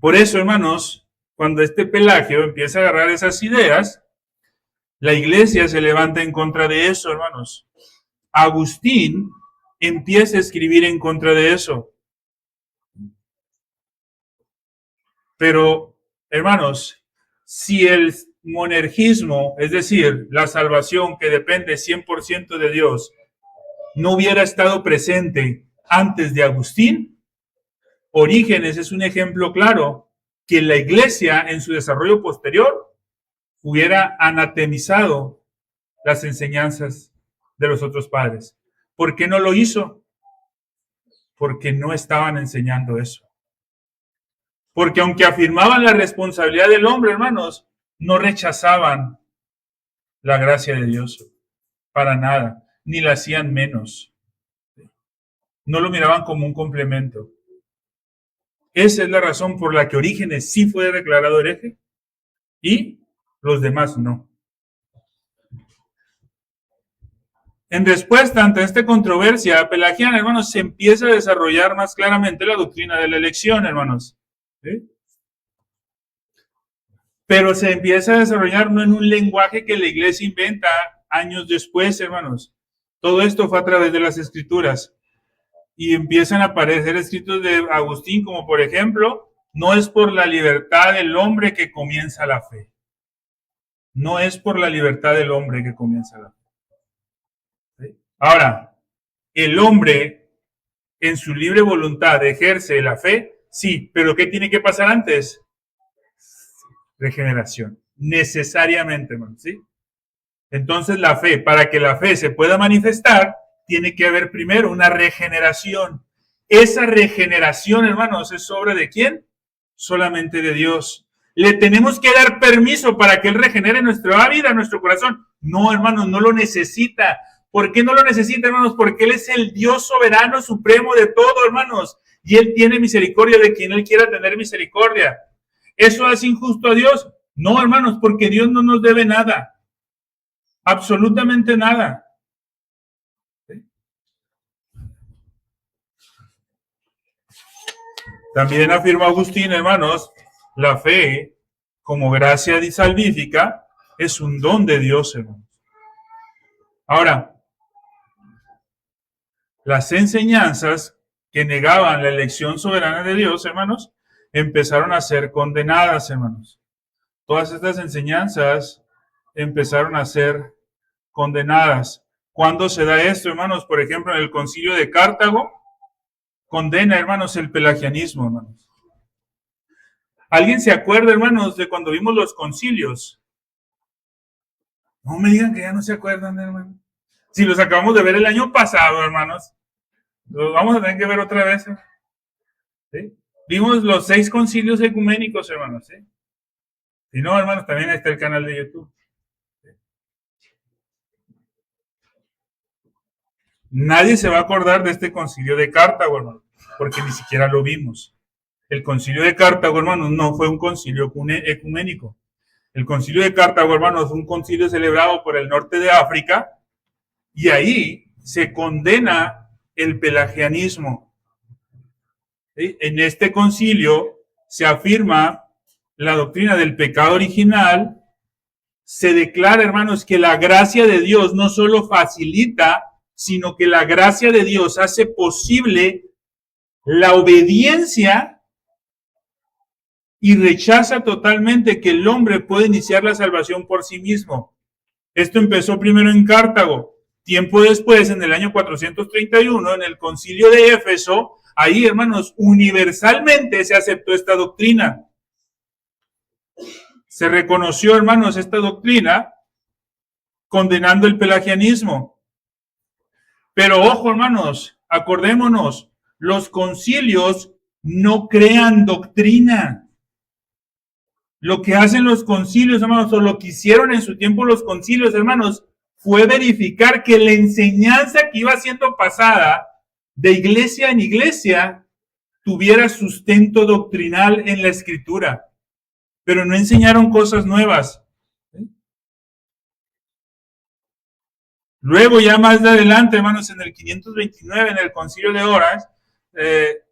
Por eso, hermanos, cuando este Pelagio empieza a agarrar esas ideas, la iglesia se levanta en contra de eso, hermanos. Agustín empieza a escribir en contra de eso. Pero, hermanos, si el monergismo, es decir, la salvación que depende 100% de Dios, no hubiera estado presente antes de Agustín, Orígenes es un ejemplo claro que la iglesia en su desarrollo posterior hubiera anatemizado las enseñanzas de los otros padres. ¿Por qué no lo hizo? Porque no estaban enseñando eso. Porque aunque afirmaban la responsabilidad del hombre, hermanos, no rechazaban la gracia de Dios para nada, ni la hacían menos. No lo miraban como un complemento. Esa es la razón por la que Orígenes sí fue declarado hereje y los demás no. En respuesta ante esta controversia pelagiana, hermanos, se empieza a desarrollar más claramente la doctrina de la elección, hermanos. ¿Sí? Pero se empieza a desarrollar no en un lenguaje que la iglesia inventa años después, hermanos. Todo esto fue a través de las escrituras. Y empiezan a aparecer escritos de Agustín, como por ejemplo, no es por la libertad del hombre que comienza la fe. No es por la libertad del hombre que comienza la fe. ¿Sí? Ahora, el hombre en su libre voluntad ejerce la fe, sí, pero ¿qué tiene que pasar antes? Regeneración, necesariamente, hermano, ¿sí? Entonces la fe, para que la fe se pueda manifestar, tiene que haber primero una regeneración. Esa regeneración, hermanos, ¿es obra de quién? Solamente de Dios. ¿Le tenemos que dar permiso para que Él regenere nuestra vida, nuestro corazón? No, hermanos, no lo necesita. ¿Por qué no lo necesita, hermanos? Porque Él es el Dios soberano, supremo de todo, hermanos. Y Él tiene misericordia de quien Él quiera tener misericordia. ¿Eso hace injusto a Dios? No, hermanos, porque Dios no nos debe nada. Absolutamente nada. ¿Sí? También afirma Agustín, hermanos, la fe, como gracia salvífica, es un don de Dios, hermanos. Ahora, las enseñanzas que negaban la elección soberana de Dios, hermanos, empezaron a ser condenadas, hermanos. Todas estas enseñanzas empezaron a ser condenadas. ¿Cuándo se da esto, hermanos? Por ejemplo, en el Concilio de Cartago, condena, hermanos, el pelagianismo, hermanos. ¿Alguien se acuerda, hermanos, de cuando vimos los concilios? No me digan que ya no se acuerdan, hermanos. Si los acabamos de ver el año pasado, hermanos, los vamos a tener que ver otra vez. ¿Sí? Vimos los 6 concilios ecuménicos, hermanos. ¿Sí? Si no, hermanos, también está el canal de YouTube. ¿Sí? Nadie se va a acordar de este concilio de Cartago, hermanos, porque ni siquiera lo vimos. El concilio de Cartago, hermanos, no fue un concilio ecuménico. El concilio de Cartago, hermanos, fue un concilio celebrado por el norte de África y ahí se condena el pelagianismo. ¿Sí? En este concilio se afirma la doctrina del pecado original, se declara, hermanos, que la gracia de Dios no solo facilita, sino que la gracia de Dios hace posible la obediencia y rechaza totalmente que el hombre puede iniciar la salvación por sí mismo. Esto empezó primero en Cartago. Tiempo después, en el año 431, en el concilio de Éfeso, ahí, hermanos, universalmente se aceptó esta doctrina. Se reconoció, hermanos, esta doctrina condenando el pelagianismo. Pero ojo, hermanos, acordémonos, los concilios no crean doctrina. Lo que hacen los concilios, hermanos, o lo que hicieron en su tiempo los concilios, hermanos, fue verificar que la enseñanza que iba siendo pasada de iglesia en iglesia tuviera sustento doctrinal en la escritura. Pero no enseñaron cosas nuevas. Luego, ya más adelante, hermanos, en el 529, en el concilio de Orange,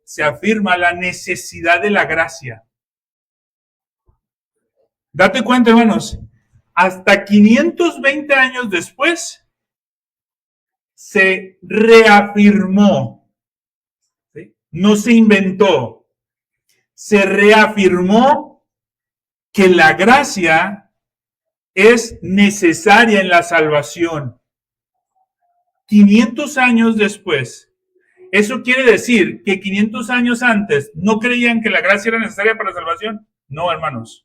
se afirma la necesidad de la gracia. Date cuenta, hermanos, hasta 520 años después se reafirmó, ¿sí? No se inventó, se reafirmó que la gracia es necesaria en la salvación. 500 años después. ¿Eso quiere decir que 500 años antes no creían que la gracia era necesaria para la salvación? No, hermanos.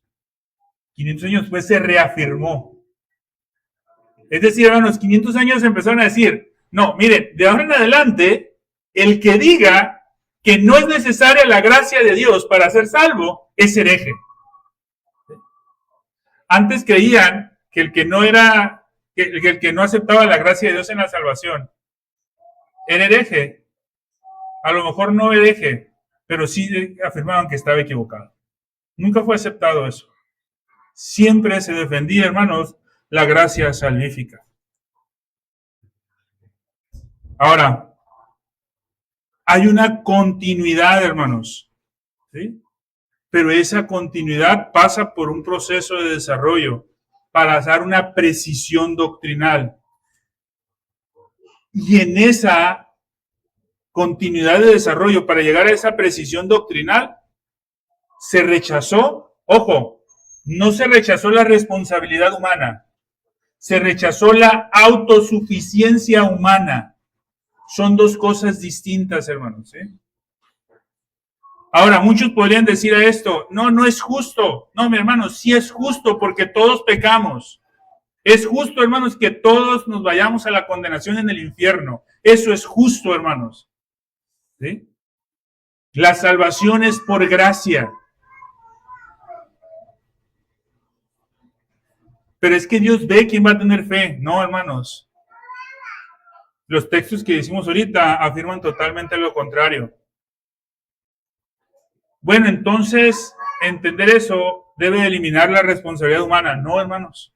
500 años después se reafirmó. Es decir, hermanos, 500 años empezaron a decir, no, miren, de ahora en adelante, el que diga que no es necesaria la gracia de Dios para ser salvo, es hereje. Antes creían que el que no era, que el que no aceptaba la gracia de Dios en la salvación, era hereje. A lo mejor no hereje, pero sí afirmaban que estaba equivocado. Nunca fue aceptado eso. Siempre se defendía, hermanos, la gracia salvífica. Ahora, hay una continuidad, hermanos, ¿sí? Pero esa continuidad pasa por un proceso de desarrollo para dar una precisión doctrinal. Y en esa continuidad de desarrollo, para llegar a esa precisión doctrinal, se rechazó, ojo, no se rechazó la responsabilidad humana, se rechazó la autosuficiencia humana. Son dos cosas distintas, hermanos, ¿eh? Ahora, muchos podrían decir a esto, no, no es justo. No, mi hermano, sí es justo porque todos pecamos. Es justo, hermanos, que todos nos vayamos a la condenación en el infierno. Eso es justo, hermanos. ¿Sí? La salvación es por gracia. Pero es que Dios ve quién va a tener fe. No, hermanos. Los textos que decimos ahorita afirman totalmente lo contrario. Bueno, entonces, entender eso debe eliminar la responsabilidad humana. No, hermanos.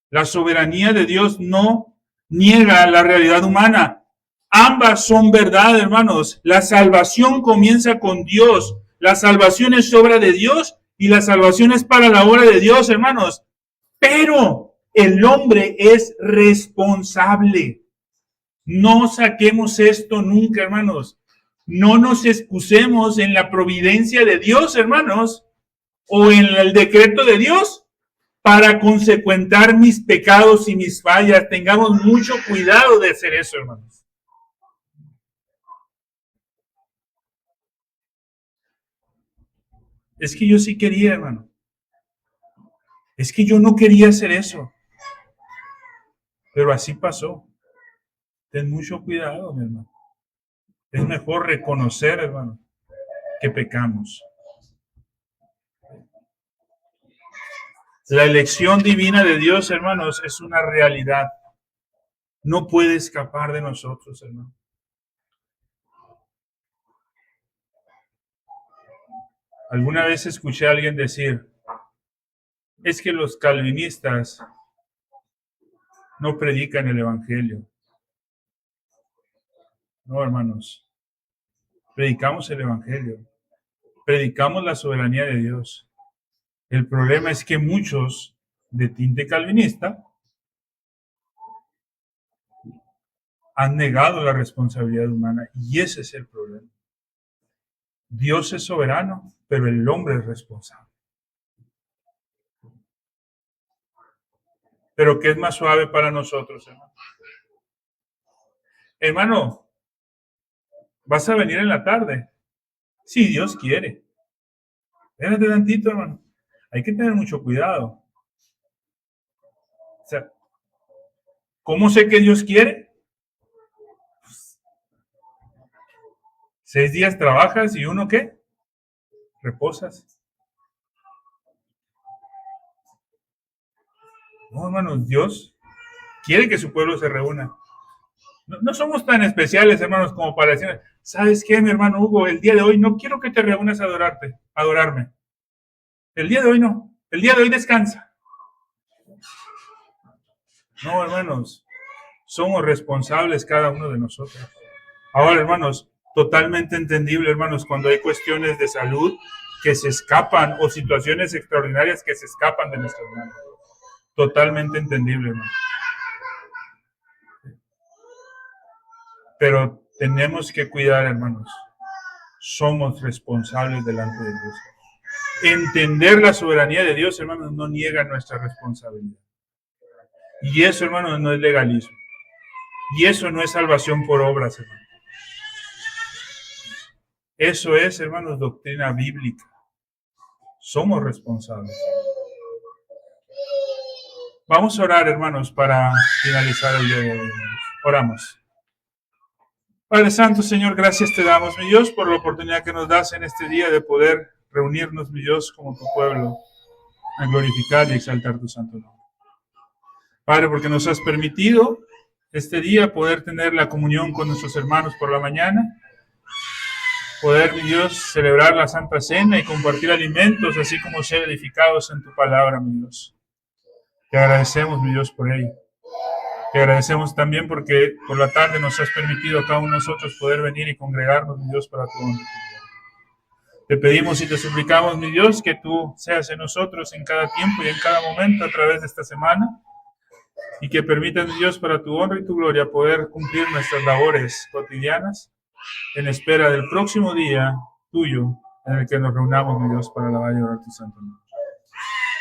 La soberanía de Dios no niega la realidad humana. Ambas son verdad, hermanos. La salvación comienza con Dios. La salvación es obra de Dios y la salvación es para la obra de Dios, hermanos. Pero el hombre es responsable. No saquemos esto nunca, hermanos. No nos excusemos en la providencia de Dios, hermanos, o en el decreto de Dios para consecuentar mis pecados y mis fallas. Tengamos mucho cuidado de hacer eso, hermanos. Es que yo sí quería, hermano. Es que yo no quería hacer eso. Pero así pasó. Ten mucho cuidado, mi hermano. Es mejor reconocer, hermano, que pecamos. La elección divina de Dios, hermanos, es una realidad. No puede escapar de nosotros, hermano. Alguna vez escuché a alguien decir, es que los calvinistas no predican el evangelio. No, hermanos. Predicamos el evangelio. Predicamos la soberanía de Dios. El problema es que muchos de tinte calvinista han negado la responsabilidad humana y ese es el problema. Dios es soberano, pero el hombre es responsable. Pero ¿qué es más suave para nosotros, hermano? Hermano, ¿vas a venir en la tarde? Si Dios quiere. Espérate tantito, hermano. Hay que tener mucho cuidado. O sea, ¿cómo sé que Dios quiere? 6 días trabajas y uno ¿qué? Reposas. No, hermanos, Dios quiere que su pueblo se reúna. No somos tan especiales, hermanos, como para decir, ¿sabes qué, mi hermano Hugo? El día de hoy no quiero que te reúnas a adorarme. El día de hoy no. El día de hoy descansa. No, hermanos, somos responsables cada uno de nosotros. Ahora, hermanos, totalmente entendible, hermanos, cuando hay cuestiones de salud que se escapan o situaciones extraordinarias que se escapan de nuestras manos. Totalmente entendible, hermano. Pero tenemos que cuidar, hermanos. Somos responsables delante de Dios. Entender la soberanía de Dios, hermanos, no niega nuestra responsabilidad. Y eso, hermanos, no es legalismo. Y eso no es salvación por obras, hermanos. Eso es, hermanos, doctrina bíblica. Somos responsables. Vamos a orar, hermanos, para finalizar el día de hoy. Oramos. Padre Santo, Señor, gracias te damos, mi Dios, por la oportunidad que nos das en este día de poder reunirnos, mi Dios, como tu pueblo, a glorificar y exaltar tu santo nombre. Padre, porque nos has permitido este día poder tener la comunión con nuestros hermanos por la mañana, poder, mi Dios, celebrar la Santa Cena y compartir alimentos, así como ser edificados en tu palabra, mi Dios. Te agradecemos, mi Dios, por ello. Te agradecemos también porque por la tarde nos has permitido a cada uno de nosotros poder venir y congregarnos, mi Dios, para tu honra. Te pedimos y te suplicamos, mi Dios, que tú seas en nosotros en cada tiempo y en cada momento a través de esta semana y que permitas, mi Dios, para tu honra y tu gloria poder cumplir nuestras labores cotidianas en espera del próximo día tuyo en el que nos reunamos, mi Dios, para alabar y orar tu santo nombre.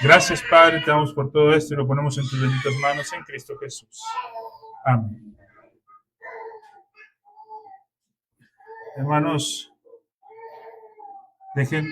Gracias, Padre, te damos por todo esto y lo ponemos en tus benditas manos en Cristo Jesús. Amén. Hermanos, dejen